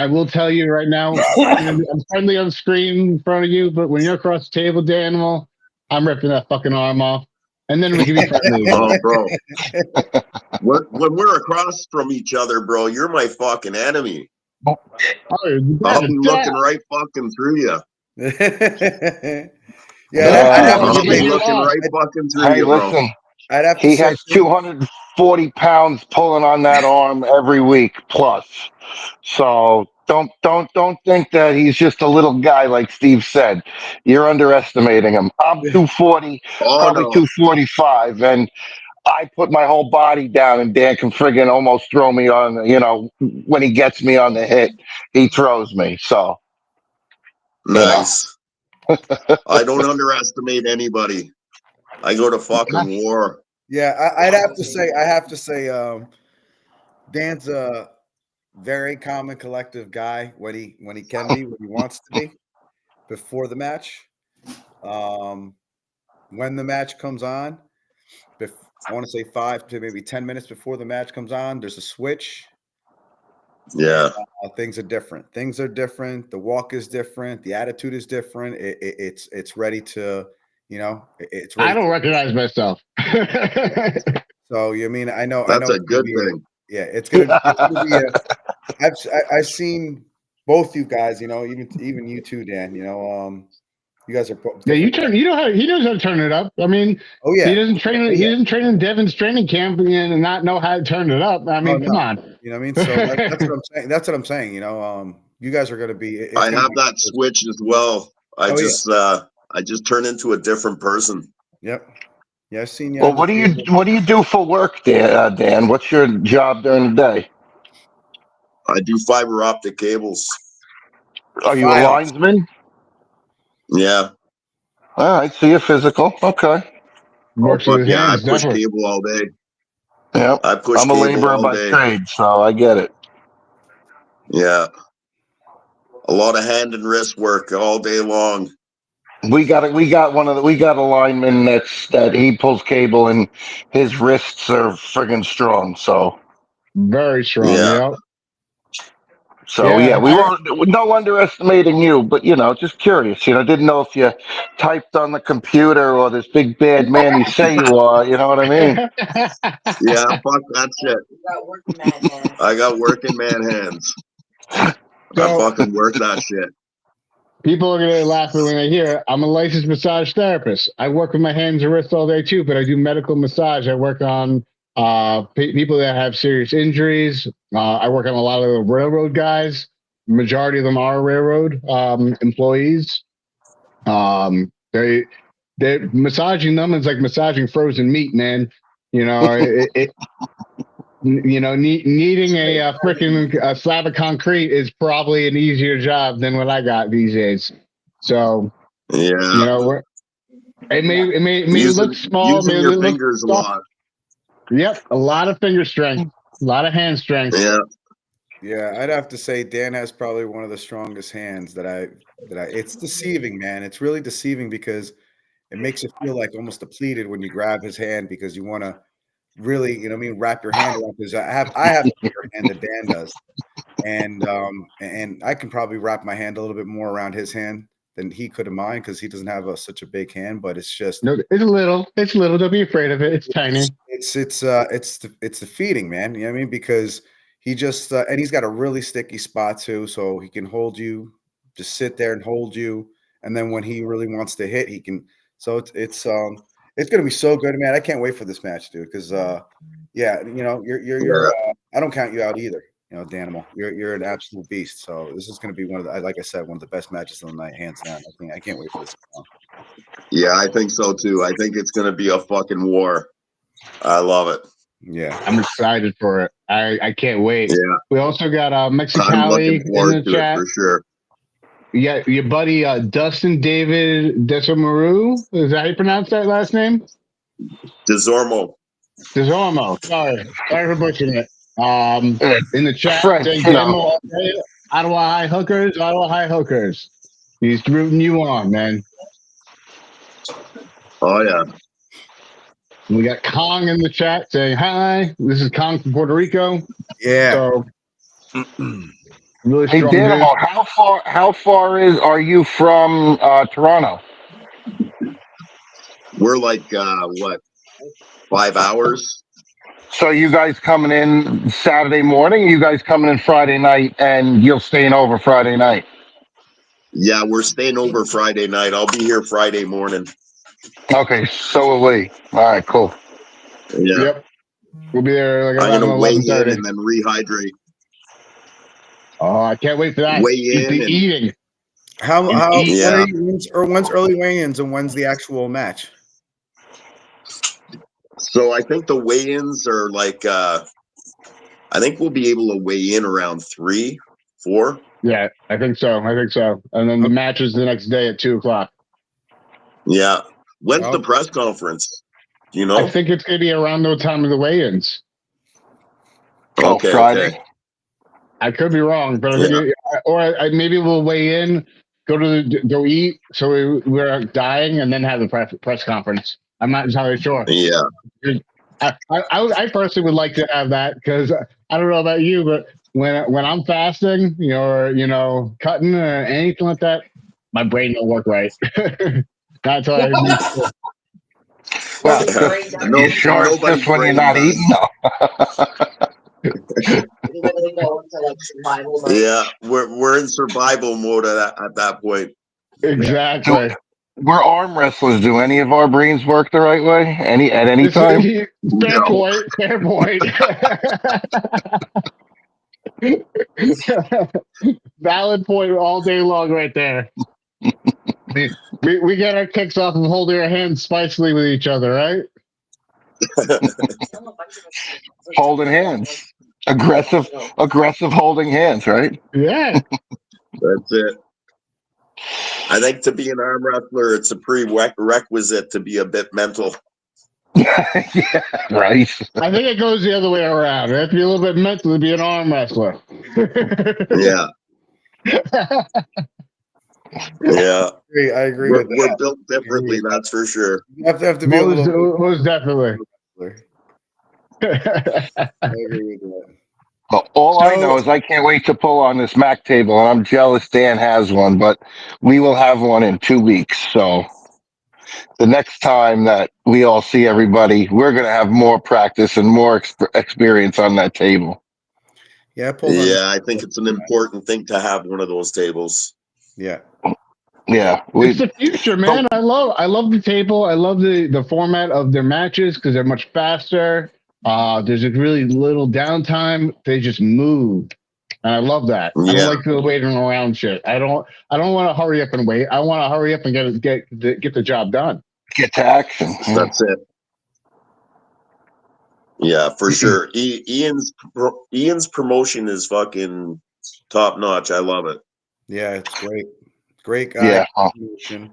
will tell you right now, I'm friendly on screen in front of you, but when you're across the table, Danimal, I'm ripping that fucking arm off. And then we can be friendly. Oh, bro. When we're across from each other, bro, you're my fucking enemy. I'll be looking right fucking through you. I'll be looking right fucking through you, bro. Listen, he has 240 pounds pulling on that arm every week plus. So don't think that he's just a little guy like Steve said. You're underestimating him. I'm 240, probably 245, and I put my whole body down, and Dan can friggin' almost throw me on. When he gets me on the hit, he throws me. So nice. I don't underestimate anybody. I go to fucking war. Yeah, I have to say, Dan's a very calm and collective guy when he can be, when he wants to be before the match. When the match comes on, I want to say 5 to maybe 10 minutes before the match comes on, there's a switch. Yeah. Things are different. The walk is different. The attitude is different. It's ready to, it's ready. I don't recognize myself. So you mean I know that's a good thing. Yeah, it's gonna be I've seen both you guys, even you too, Dan. You guys are he knows how to turn it up. I mean, oh yeah, he doesn't train. He doesn't train in Devin's training camp and not know how to turn it up. I mean, come on. You know what I mean? So that's what I'm saying. That's what I'm saying. You guys are going to be. I have that switch as well. I just turn into a different person. Yep. Yeah, I've seen you. Well, what do you do for work, Dan? What's your job during the day? I do fiber optic cables. Are you a linesman? Yeah. All right, so you're physical. Okay. I push cable all day. Yeah, I'm a laborer by trade, so I get it. Yeah. A lot of hand and wrist work all day long. We got a lineman that he pulls cable and his wrists are friggin' strong. So Very strong. Yeah. Yep. yeah, we weren't no underestimating you, but just curious. Didn't know if you typed on the computer or this big bad man you say you are. You know what I mean? Yeah, fuck that shit. I got working man hands. I fucking work that shit. People are gonna laugh when they hear it. I'm a licensed massage therapist. I work with my hands and wrists all day too, but I do medical massage. I work on people that have serious injuries. I work on a lot of the railroad guys. Majority of them are railroad employees. They're massaging them is like massaging frozen meat, man. Needing a freaking slab of concrete is probably an easier job than what I got these days. So, Yeah. it may look small, Using may your look fingers a soft. lot. Yep, a lot of finger strength, a lot of hand strength. Yeah. Yeah, I'd have to say Dan has probably one of the strongest hands that I. It's deceiving, man. It's really deceiving because it makes you feel like almost depleted when you grab his hand because you want to really, wrap your hand around. Because I have a bigger hand than Dan does, and I can probably wrap my hand a little bit more around his hand than he could have mine because he doesn't have such a big hand. But it's just No, it's little. Don't be afraid of it. It's tiny. It's defeating, man. You know what I mean? Because he just and he's got a really sticky spot too, so he can hold you, just sit there and hold you, and then when he really wants to hit, he can. So it's gonna be so good, man. I can't wait for this match, dude. Because you're I don't count you out either. Danimal, you're an absolute beast. So this is gonna be like I said, one of the best matches of the night, hands down. I can't wait for this. Yeah, I think so too. I think it's gonna be a fucking war. I love it. Yeah, I'm excited for it. I can't wait. Yeah. We also got I'm Mexicali looking in forward the to chat. it for sure. Yeah, your buddy Dustin David Desomaru. Is that how you pronounce that last name? Desormo. Desormo. Sorry for butchering it. In the chat French, saying Ottawa High Hookers. He's rooting you on, man. Oh yeah. We got Kong in the chat saying hi. This is Kong from Puerto Rico. yeah. So really Hey, strong dude. Danimal, how far are you from Toronto? We're like 5 hours? So you guys coming in Saturday morning? Or you guys coming in Friday night, and you'll staying over Friday night? Yeah, we're staying over Friday night. I'll be here Friday morning. Okay, so will we. All right, cool. Yeah. Yep. We'll be there like I'm around gonna weigh in 11:30. and then rehydrate. Oh, I can't wait for that. Weigh It's the in and eating. When's early weigh-ins and when's the actual match? so I think the weigh-ins are like I think we'll be able to weigh in around 3, 4. Yeah, I think so. And then the match is the next day at 2:00. Yeah. When's the press conference? Do you know? I think it's gonna be around the time of the weigh-ins. Okay, Friday. okay. I could be wrong, but I think maybe we'll weigh in, go eat, so we're dying, and then have the press conference. I'm not entirely sure. Yeah. I personally would like to have that because I don't know about you, but when I'm fasting, or cutting or anything like that, my brain don't work right. That's why I need to. Well, you sure it's just when you're not eating? No. Yeah, we're in survival mode at that point. Exactly. We're arm wrestlers. Do any of our brains work the right way? At any time? Fair point. Valid point all day long, right there. We get our kicks off of holding our hands spicily with each other, right? Holding hands. Aggressive holding hands, right? Yeah. That's it. I think to be an arm wrestler, it's a prerequisite to be a bit mental. Yeah, right. I think it goes the other way around. You have to be a little bit mental to be an arm wrestler. Yeah. Yeah, I agree with we're that. built differently, that's for sure. You have to be a little most definitely. I agree with that. But all I know So is I can't wait to pull on this Mac table, and I'm jealous Dan has one, but we will have one in 2 weeks. So the next time that we all see everybody, we're going to have more practice and more experience on that table. Yeah, I pulled on this. Yeah, I think it's an important thing to have one of those tables. Yeah. Yeah, it's the future, man. I love the table. I love the format of their matches because they're much faster. There's a really little downtime. They just move. And I love that. I don't Yeah, like the waiting around shit. I don't want to hurry up and wait. I want to hurry up and get the job done. get to action. that's it. Yeah, for sure. Ian's promotion is fucking top notch. I love it. Yeah, it's great. Great guy. Yeah.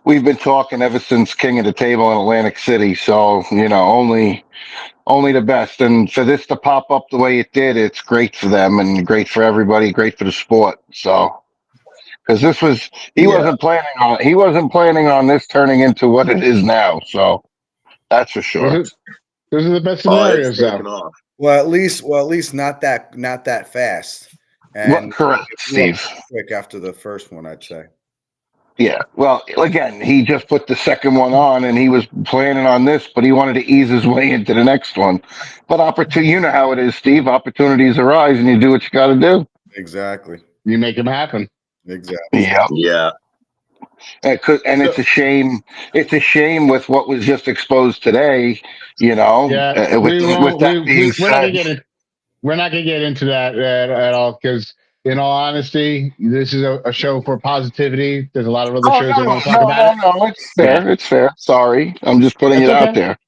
We've been talking ever since King of the Table in Atlantic City, so only the best. And for this to pop up the way it did, it's great for them and great for everybody, great for the sport. So, because this was he wasn't planning on this turning into what it is now. So that's for sure. Those are the best Oh, it's scenarios, though. taken off. Well, at least not that fast. And Correct, Steve. Quick after the first one, I'd say. Yeah. Well, again, he just put the second one on, and he was planning on this, but he wanted to ease his way into the next one. But you know how it is, Steve. Opportunities arise, and you do what you got to do. Exactly. You make them happen. Exactly. Yeah. Yeah. And it's a shame. It's a shame with what was just exposed today. Yeah, With that being said, we're not gonna get into that at all because, in all honesty, this is a show for positivity. There's a lot of other shows that want to talk about it. no, it's fair. Yeah. It's fair. Sorry, I'm just putting That's it out okay. there.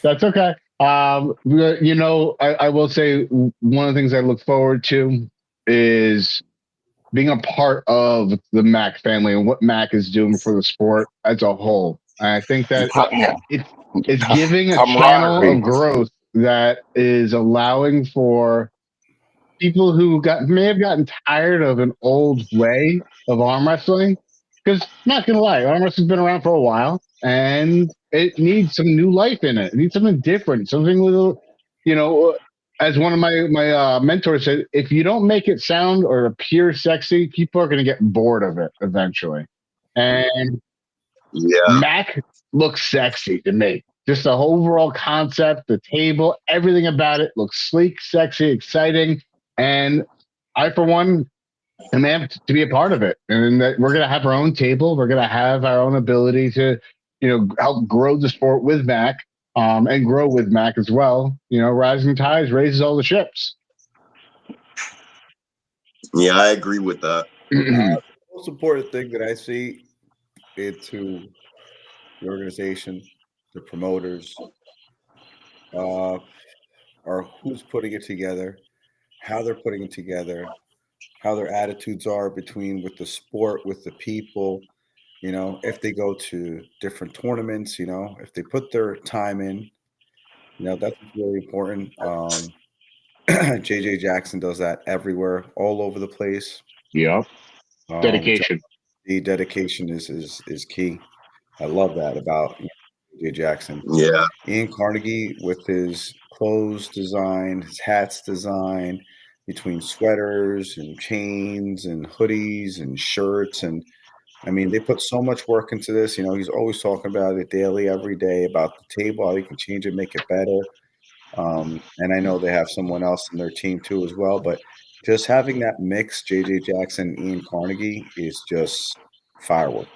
That's okay. I will say one of the things I look forward to is being a part of the Mac family and what Mac is doing for the sport as a whole. I think that it's giving a channel of growth that is allowing for people who may have gotten tired of an old way of arm wrestling. Because not gonna lie, arm wrestling's been around for a while, and it needs some new life in it. It needs something different, something little, as one of my mentors said, if you don't make it sound or appear sexy, people are gonna get bored of it eventually. And Yeah. Mac looks sexy to me. Just the overall concept, the table, everything about it looks sleek, sexy, exciting. And I, for one, am amped to be a part of it. And that we're going to have our own table. We're going to have our own ability to, help grow the sport with Mac, and grow with Mac as well. Rising tides raises all the ships. Yeah, I agree with that. The most important thing that I see into the organization, the promoters, are who's putting it together, how they're putting it together, how their attitudes are with the sport, with the people, if they go to different tournaments, if they put their time in, that's really important. JJ Jackson does that everywhere, all over the place. Yep. Dedication. The dedication is key. I love that about JJ Jackson. Yeah. Ian Carnegie with his clothes design, his hats design, between sweaters and chains and hoodies and shirts. And I mean, they put so much work into this. He's always talking about it daily, every day, about the table, how you can change it, make it better. And I know they have someone else in their team too as well. But just having that mix, JJ Jackson, Ian Carnegie, is just fireworks.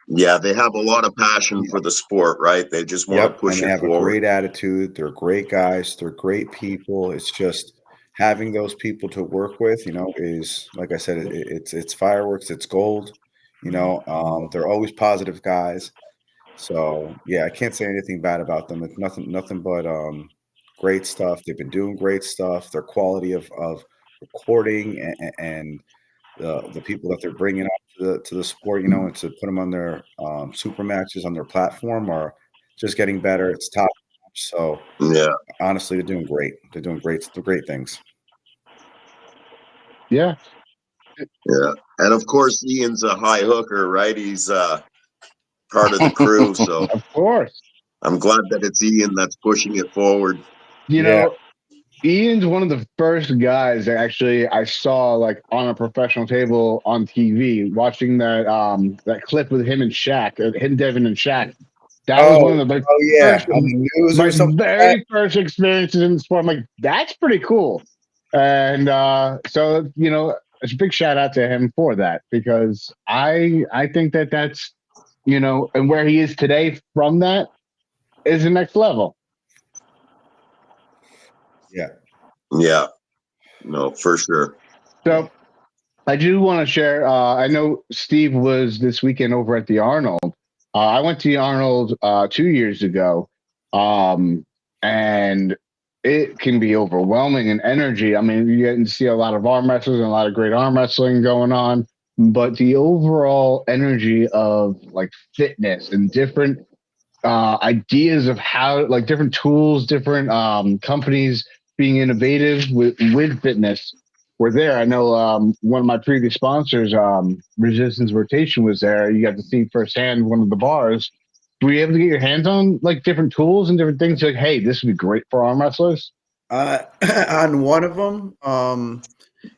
Yeah, they have a lot of passion for the sport, right? They just want to push and they it have forward. a great attitude. They're great guys. They're great people. It's just having those people to work with, is, like I said, it's fireworks. It's gold. They're always positive guys. So yeah, I can't say anything bad about them. It's nothing but great stuff. They've been doing great stuff. Their quality of recording and the people that they're bringing up to the sport, and to put them on their super matches on their platform are just getting better. It's top notch. So yeah, honestly, they're doing great. They're doing great things. Yeah, Yeah. And of course, Ian's a high hooker, right? He's part of the crew. So of course. I'm glad that it's Ian that's pushing it forward. You Yeah. know, Ian's one of the first guys that actually I saw like on a professional table on TV, watching that clip with him and Shaq, him, Devin and Shaq. That was one of the Oh yeah, first, on the news my or something like that. very first experiences in the sport. I'm like, that's pretty cool. And so it's a big shout out to him for that, because I think that that's and where he is today from that is the next level. Yeah. Yeah. No, for sure. So I do want to share. I know Steve was this weekend over at the Arnold. I went to the Arnold 2 years ago, and it can be overwhelming in energy. I mean, you get to see a lot of arm wrestlers and a lot of great arm wrestling going on, but the overall energy of like fitness and different ideas of how, like, different tools, different companies being innovative with fitness were there. I know one of my previous sponsors, Resistance Rotation, was there. You got to see firsthand one of the bars. Were you able to get your hands on like different tools and different things? Like, hey, this would be great for arm wrestlers. On one of them,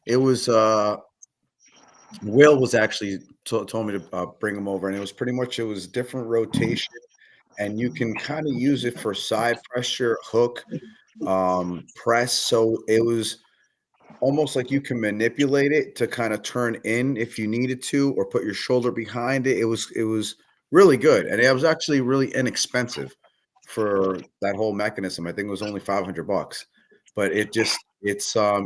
it was Will was actually told me to bring him over, and it was pretty much, it was different rotation, and you can kind of use it for side pressure, hook, press. So it was almost like you can manipulate it to kind of turn in if you needed to, or put your shoulder behind it. It was really good, and it was actually really inexpensive for that whole mechanism. I think it was only $500, but it's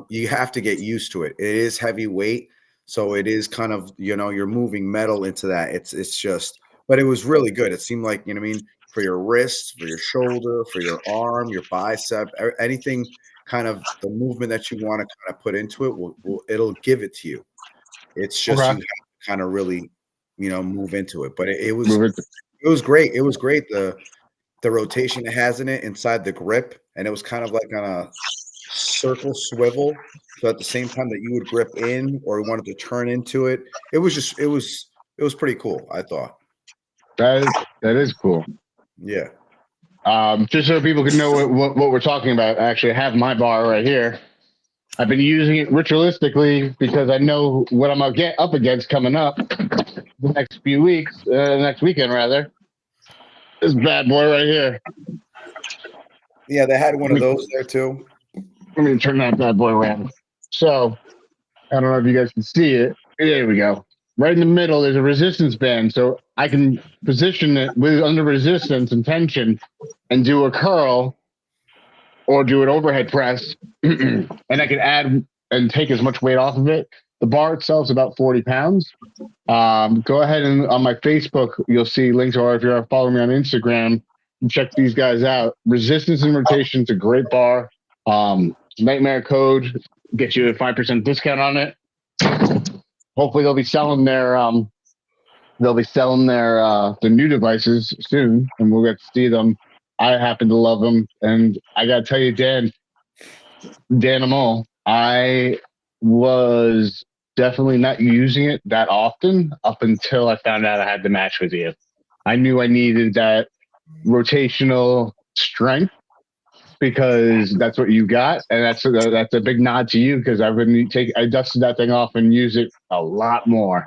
you have to get used to it. It is heavy weight, so it is kind of, you're moving metal into that. It's just, but it was really good. It seemed like, what I mean, for your wrist, for your shoulder, for your arm, your bicep, anything, kind of the movement that you want to kind of put into it it'll give it to you. It's just, you Okay. have to kind of really, move into it. But it was Move it. it was great. It was great. The rotation it has in it inside the grip, and it was kind of like on a circle swivel. So at the same time that you would grip in or you wanted to turn into it, it was pretty cool, I thought. That is cool. Yeah. Just so people can know what we're talking about, I actually have my bar right here. I've been using it ritualistically because I know what I'm gonna get up against coming up the next few weeks, next weekend rather. This bad boy right here. Yeah, they had one of those there too. Let me turn that bad boy around. So I don't know if you guys can see it. There we go. Right in the middle, there's a resistance band, so I can position it with under resistance and tension, and do a curl or do an overhead press, and I can add and take as much weight off of it. The bar itself is about 40 pounds. Go ahead and on my Facebook, you'll see links, or if you're following me on Instagram, check these guys out. Resistance and Rotation is a great bar. Nightmare Code gets you a 5% discount on it. Hopefully they'll be selling their the new devices soon, and we'll get to see them. I happen to love them, and I gotta tell you, Dan Amol, I was definitely not using it that often up until I found out I had the match with you. I knew I needed that rotational strength because that's what you got, and that's a big nod to you, because I dusted that thing off and use it a lot more.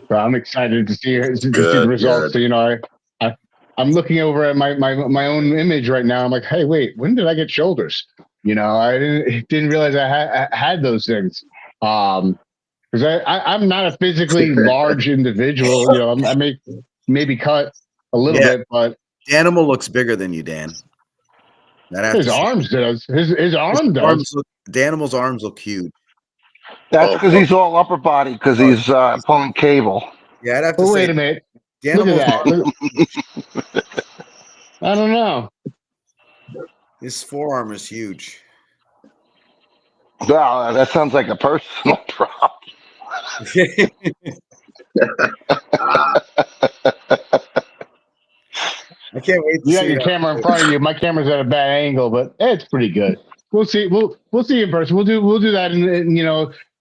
So I'm excited to see the results. Good. So I'm looking over at my own image right now. I'm like, hey, wait, when did I get shoulders? I didn't realize I had those things. Because I'm not a physically large individual. I may maybe cut a little bit, but The animal looks bigger than you, Dan. his arms does. His arm does. The animal's arms look huge. That's because he's all upper body because he's pulling cable. Yeah, I'd have to Oh, say, wait a minute. the Look animal's at that. I don't know. his forearm is huge. Wow, that sounds like a personal problem. I can't wait to You see got your camera in front of you. My camera's at a bad angle, but it's pretty good. We'll see. We'll see in person. We'll do that in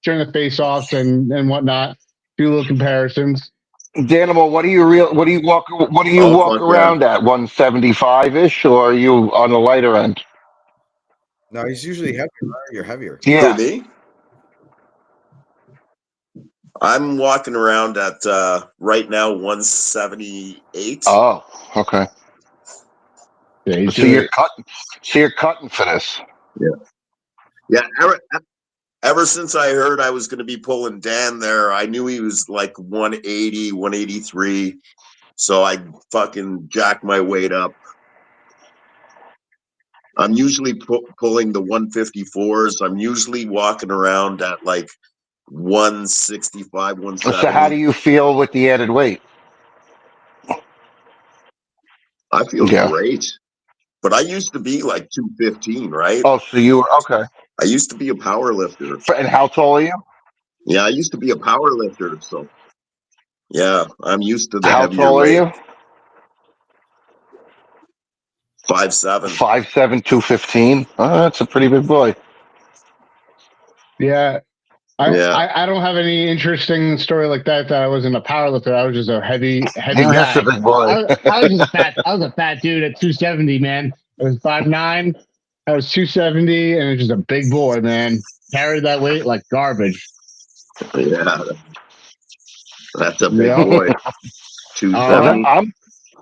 during the face-offs and whatnot. Do little comparisons. Danimal, what do you Oh, walk fuck yeah. around at 175 ish, or are you on the lighter end? No, he's usually heavier. Right? You're heavier. Who, Yeah. me? I'm walking around at right now 178. Oh, okay. Yeah, So you're cutting. So you're cutting for this. Yeah. Ever since I heard I was going to be pulling Dan there, I knew he was like 180, 183. So I fucking jacked my weight up. I'm usually pulling the 154s. I'm usually walking around at like 165, 170. So how do you feel with the added weight? I feel Yeah. great. But I used to be like 215, right? Oh, so you were okay. I used to be a power lifter. And how tall are you? Yeah, I used to be a power lifter. So yeah, I'm used to the How heavier tall are weight. you? 5'7". 5'7", 215. Oh, that's a pretty big boy. Yeah. Yeah. I don't have any interesting story like that I wasn't a powerlifter. I was just a heavy He was just guy. a big boy. I was just I was a fat dude at 270, man. I was 5'9". I was 270, and it was just a big boy, man. Carried that weight like garbage. Yeah. That's a big Yeah. boy. 270.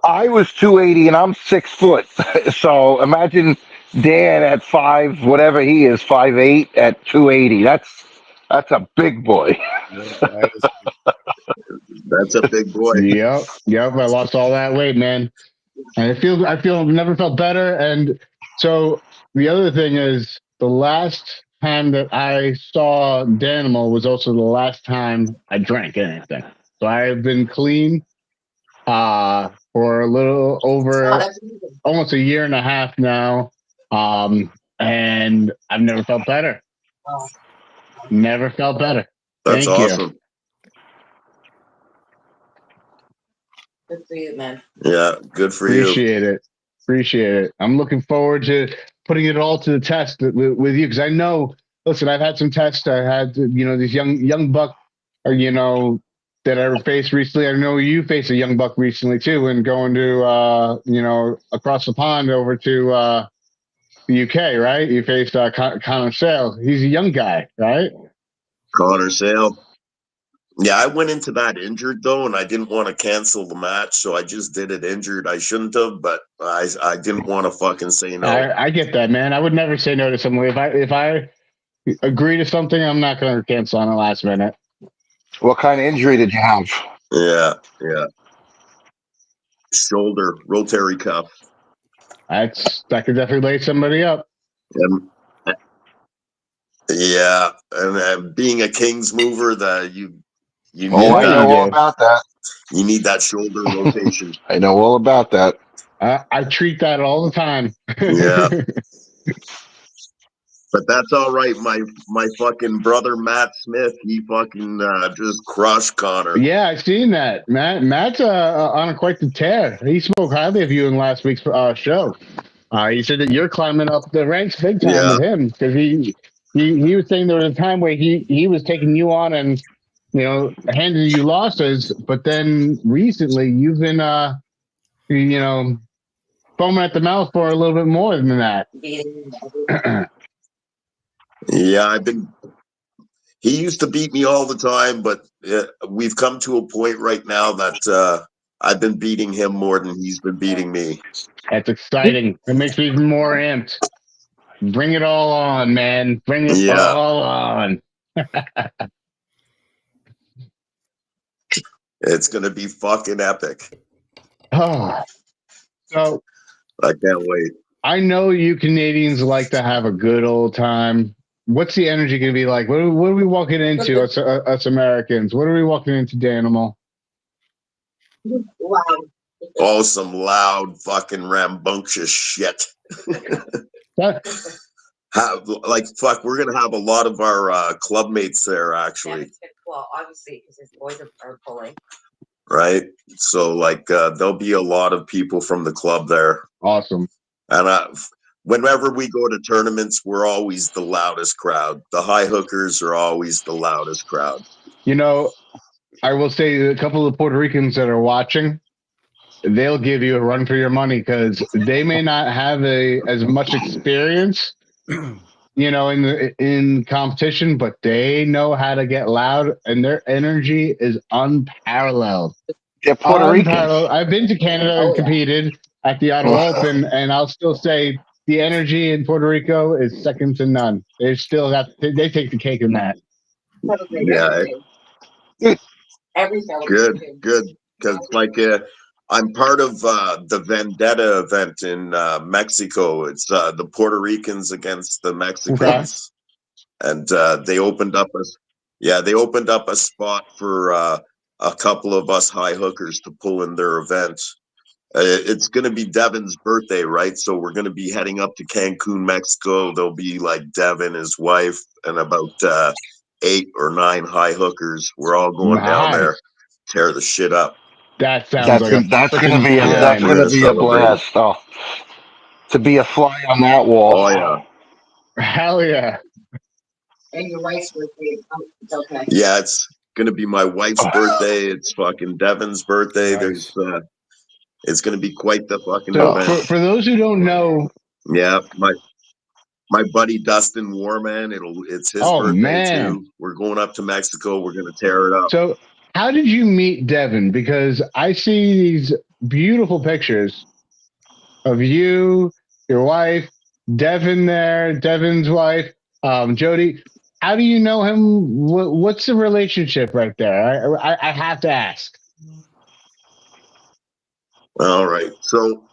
I was 280 and I'm 6 foot. So imagine Dan at 5, whatever he is, 5'8" at 280. That's a big boy. That's a big boy. Yep. I lost all that weight, man. And I feel I've never felt better. And so the other thing is, the last time that I saw Danimal was also the last time I drank anything. So I've been clean for a little over almost a year and a half now. And I've never felt better. Never felt better. That's Thank you. awesome. Good for you, man. Yeah, good for Appreciate it. I'm looking forward to putting it all to the test with you, because I know. Listen, I've had some tests. I had these young buck, or that I faced recently. I know you faced a young buck recently too, and going to across the pond over to the UK, right? You faced Connor Sale. He's a young guy, right? Connor Sale. Yeah, I went into that injured though, and I didn't want to cancel the match, so I just did it injured. I shouldn't have, but I didn't want to fucking say no. I get that, man. I would never say no to someone. If I agree to something, I'm not going to cancel on the last minute. What kind of injury did you have? Yeah. Shoulder, rotary cuff. That could definitely lay somebody up. Yeah, and being a Kings mover, you need I know all about that. You need that shoulder rotation. I know all about that. I treat that all the time. Yeah. But that's all right. My fucking brother Matt Smith, he fucking just crushed Connor. Yeah, I've seen that. Matt's on quite the tear. He spoke highly of you in last week's show. He said that you're climbing up the ranks big time with him, because he was saying there was a time where he was taking you on and handing you losses, but then recently you've been foaming at the mouth for a little bit more than that. Yeah, he used to beat me all the time, but we've come to a point right now that I've been beating him more than he's been beating me. That's exciting. It makes me even more amped. Bring it all on, man. Bring it all on. It's going to be fucking epic. Oh, so I can't wait. I know you Canadians like to have a good old time. What's the energy going to be like? What are we walking into, us Americans? What are we walking into, Danimal? Wow. Oh, some loud fucking rambunctious shit. Fuck, we're going to have a lot of our club mates there, actually. Well, obviously, because his boys are pulling. Right? So, there'll be a lot of people from the club there. Awesome. And whenever we go to tournaments, we're always the loudest crowd. The high hookers are always the loudest crowd. You know, I will say a couple of Puerto Ricans that are watching, they'll give you a run for your money because they may not have as much experience, in competition, but they know how to get loud, and their energy is unparalleled. They're Puerto Ricans. I've been to Canada and competed at the Arnolds Open, and I'll still say the energy in Puerto Rico is second to none. They still they take the cake in that. Yeah. Good. Because I'm part of the Vendetta event in Mexico. It's the Puerto Ricans against the Mexicans, and they opened up a spot for a couple of us high hookers to pull in their event. It's going to be Devin's birthday, right? So we're going to be heading up to Cancun, Mexico. There'll be like Devin, his wife, and about 8 or 9 high hookers. We're all going down there, tear the shit up. That sounds That's like that's gonna be a blast. Oh, to be a fly on that wall. Oh yeah. Hell yeah. And your wife's birthday. It's okay. Yeah, it's gonna be my wife's birthday. It's fucking Devin's birthday. Nice. There's it's gonna be quite the fucking So event. for those who don't know, yeah, my buddy Dustin Warman, it's his birthday too. We're going up to Mexico. We're gonna tear it up. So how did you meet Devin? Because I see these beautiful pictures of you, your wife, Devin there, Devin's wife, Jody. How do you know him? What's the relationship right there? I have to ask. All right. So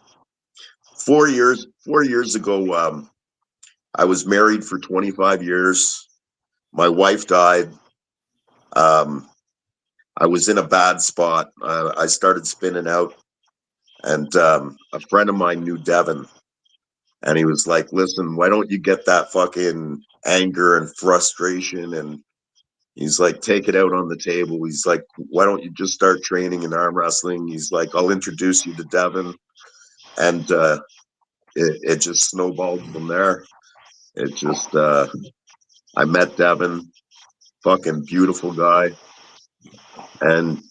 4 years ago, I was married for 25 years. My wife died. I was in a bad spot. I started spinning out, and a friend of mine knew Devin, and he was like, "Listen, why don't you get that fucking anger and frustration?" And he's like, "Take it out on the table." He's like, "Why don't you just start training in arm wrestling?" He's like, "I'll introduce you to Devin," and it just snowballed from there. It just I met Devin, fucking beautiful guy, and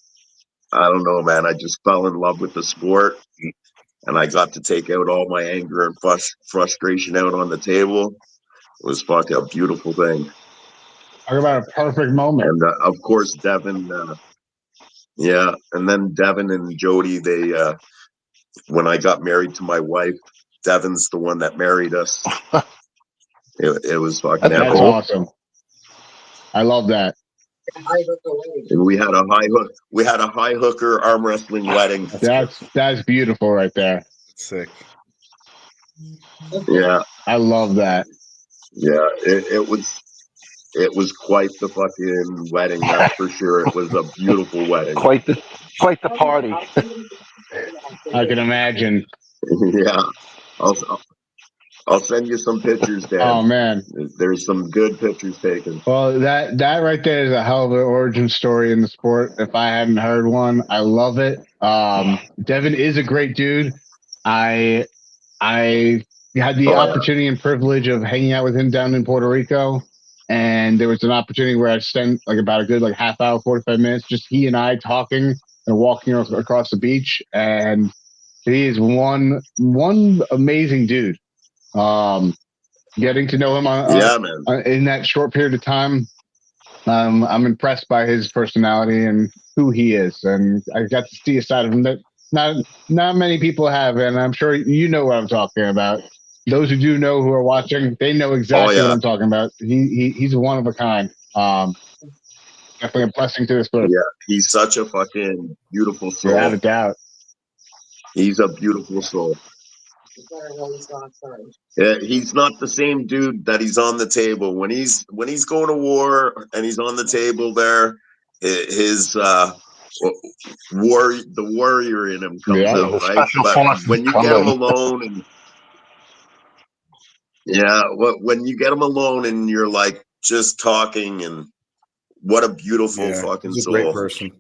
I don't know, man. I just fell in love with the sport, and I got to take out all my anger and frustration out on the table. It was fucking a beautiful thing. Talk about a perfect moment. And of course, Devin, and then Devin and Jody, they, when I got married to my wife, Devin's the one that married us. It was fucking epic. That's awesome. I love that. And we had a high hooker arm wrestling wedding. That's beautiful right there. Sick. Yeah. I love that. Yeah, it was quite the fucking wedding, that's for sure. It was a beautiful wedding. Quite the party. I can imagine. Yeah. I'll send you some pictures, Dan. Oh man, there's some good pictures taken. Well, that right there is a hell of an origin story in the sport. If I hadn't heard one, I love it. Devin is a great dude. I had the opportunity and privilege of hanging out with him down in Puerto Rico, and there was an opportunity where I spent like about a good half hour, 45 minutes, just he and I talking and walking across the beach, and he is one amazing dude. Getting to know him in that short period of time, I'm impressed by his personality and who he is, and I got to see a side of him that not many people have, and I'm sure you know what I'm talking about. Those who do know, who are watching, they know exactly what I'm talking about. He's one of a kind. Definitely a blessing to this sport. Yeah, he's such a fucking beautiful soul. Without a doubt. He's a beautiful soul. Yeah, he's not the same dude that he's on the table. When he's going to war and he's on the table there, his the warrior in him comes out, right? But when you get him alone when you get him alone and you're like just talking, and what a beautiful fucking he's a soul. great person.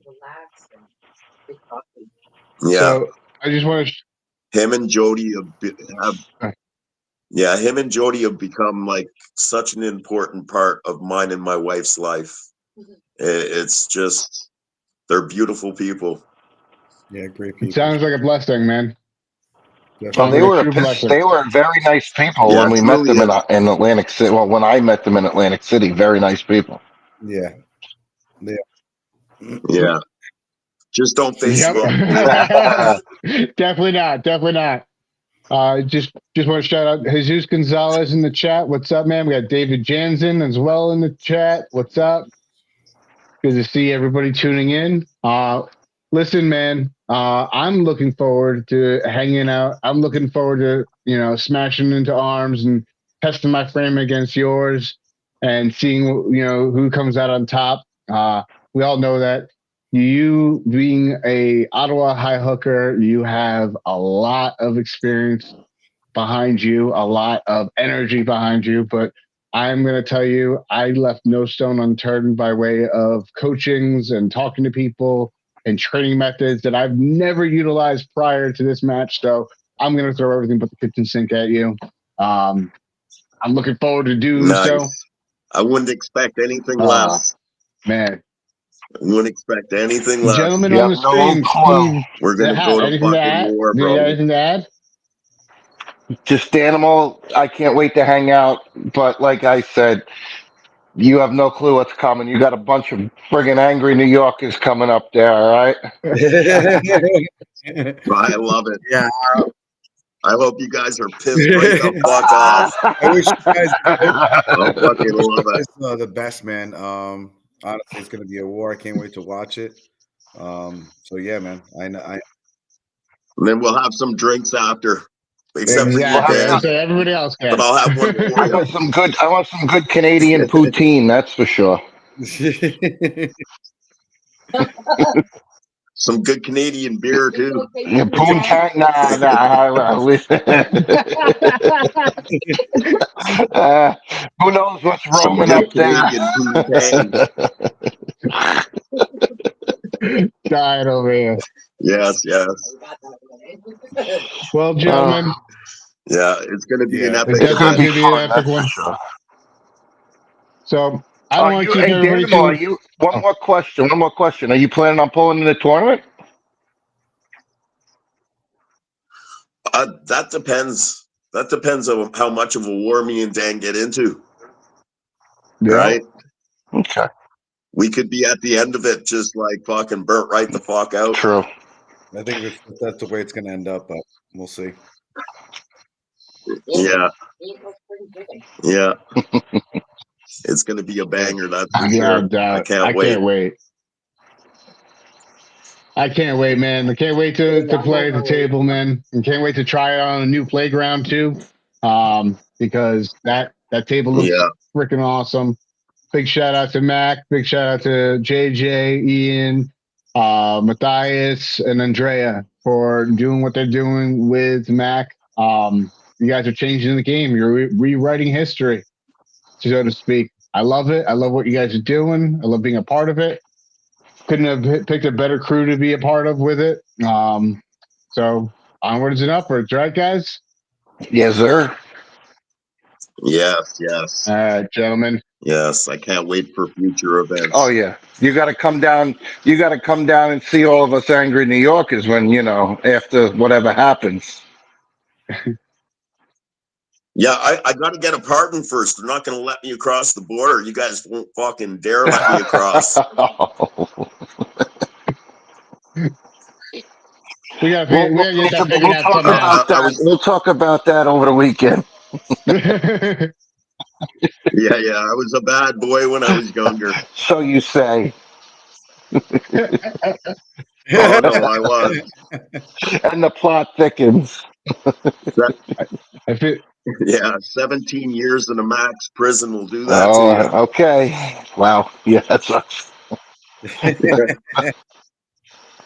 Yeah. So I just want to. Him and Jody Yeah, him and Jody have become like such an important part of mine and my wife's life. It's just, they're beautiful people. Yeah, great It people. sounds like a blessing, man. Well, Sounds they like a were true blessing. they were very nice people Yeah, when we it met truly them is. in Atlantic City. Well, when I met them in Atlantic City, very nice people. Yeah. Yeah. Just don't face Yep. them up. Definitely not. Definitely not. Just want to shout out Jesus Gonzalez in the chat. What's up, man? We got David Jansen as well in the chat. What's up? Good to see everybody tuning in. Listen, man, I'm looking forward to hanging out. I'm looking forward to, smashing into arms and testing my frame against yours and seeing, who comes out on top. We all know that you being a Ottawa high hooker, you have a lot of experience behind you, a lot of energy behind you, but I'm going to tell you, I left no stone unturned by way of coachings and talking to people and training methods that I've never utilized prior to this match. So I'm going to throw everything but the kitchen sink at you. I'm looking forward to doing so. Nice. I wouldn't expect anything less. Man, I wouldn't expect anything less. gentlemen You on have the no stream, clue. Steve, We're the gonna hat, go to anything to fucking add? war, Do you got bro. anything to add? Just Animal, I can't wait to hang out. But like I said, you have no clue what's coming. You got a bunch of friggin' angry New Yorkers coming up there, all right? I love it. Yeah. I hope you guys are pissed right the fuck off. I wish you guys I fucking love it. It's the best, man. Honestly, it's gonna be a war. I can't wait to watch it. So yeah, man. I know. And then we'll have some drinks after. Except for you, Exactly. I Dan. would say everybody else But can. I'll have one for I you. want some good Canadian poutine, that's for sure. Some good Canadian beer too. Yeah, poontang, who knows what's Some roaming good up there? Canadian poontang. Dying over here. Yes, yes. Well, gentlemen, Yeah, it's gonna be an Yeah. epic it's It's gonna definitely be event. going to be an fun, epic that's for one. sure. So I don't want to keep Hey, everybody Danimal, are too. you? One more question. One more question. Are you planning on pulling in the tournament? That depends. That depends on how much of a war me and Dan get into. Yeah. Right? Okay, We could be at the end of it just like fucking burnt right the fuck out. true. I think that's the way it's gonna end up, but we'll see. Yeah. Yeah. It's gonna be a banger, that's for Yeah, sure. I I can't wait. can't wait. I can't wait, man. I can't wait to play at the table, man. And can't wait to try it on a new playground too. Because that table looks Yeah. freaking awesome. Big shout out to Mac. Big shout out to JJ, Ian, Matthias, and Andrea for doing what they're doing with Mac. You guys are changing the game. You're rewriting history, so to speak. I love it. I love what you guys are doing. I love being a part of it. Couldn't have picked a better crew to be a part of with it. So onwards and upwards, right, guys? Yes, sir. Yes, yes. All right, gentlemen. Yes. I can't wait for future events. Oh yeah, you got to come down. You got to come down and see all of us angry New Yorkers when after whatever happens. Yeah, I gotta get a pardon first. They're not gonna let me across the border. You guys won't fucking dare let me across. We gotta get that figured out somehow. We'll talk about that over the weekend. Yeah, I was a bad boy when I was younger. So you say. Oh no, I was. And the plot thickens. I feel, Yeah, 17 years in a max prison will do that to Oh, you. okay. Wow. Yeah, that's us.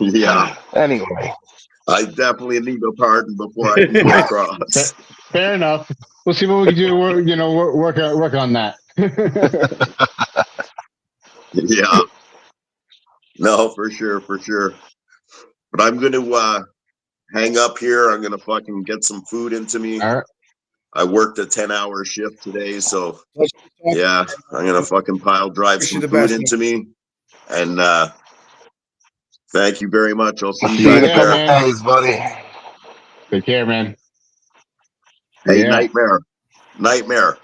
Yeah, Anyway. I definitely need a pardon before I can go across. fair enough. We'll see what we can do. Work on that. Yeah, no, for sure, for sure. But I'm gonna hang up here. I'm gonna fucking get some food into me. All right. I worked a 10-hour shift today, so yeah, I'm gonna fucking pile drive Wish you some the food best. into me. And thank you very much. I'll see I'll you see you in guys a couple there. man. days, buddy. Take care, man. Hey, Yeah. Nightmare.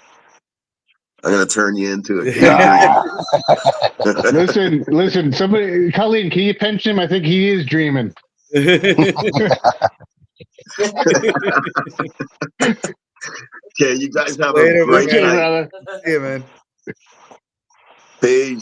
I'm gonna turn you into a Yeah. Listen. Somebody, Colleen, can you pension him? I think he is dreaming. Okay, you guys have a Later, my great You too, man. night. brother. See you, man. Peace.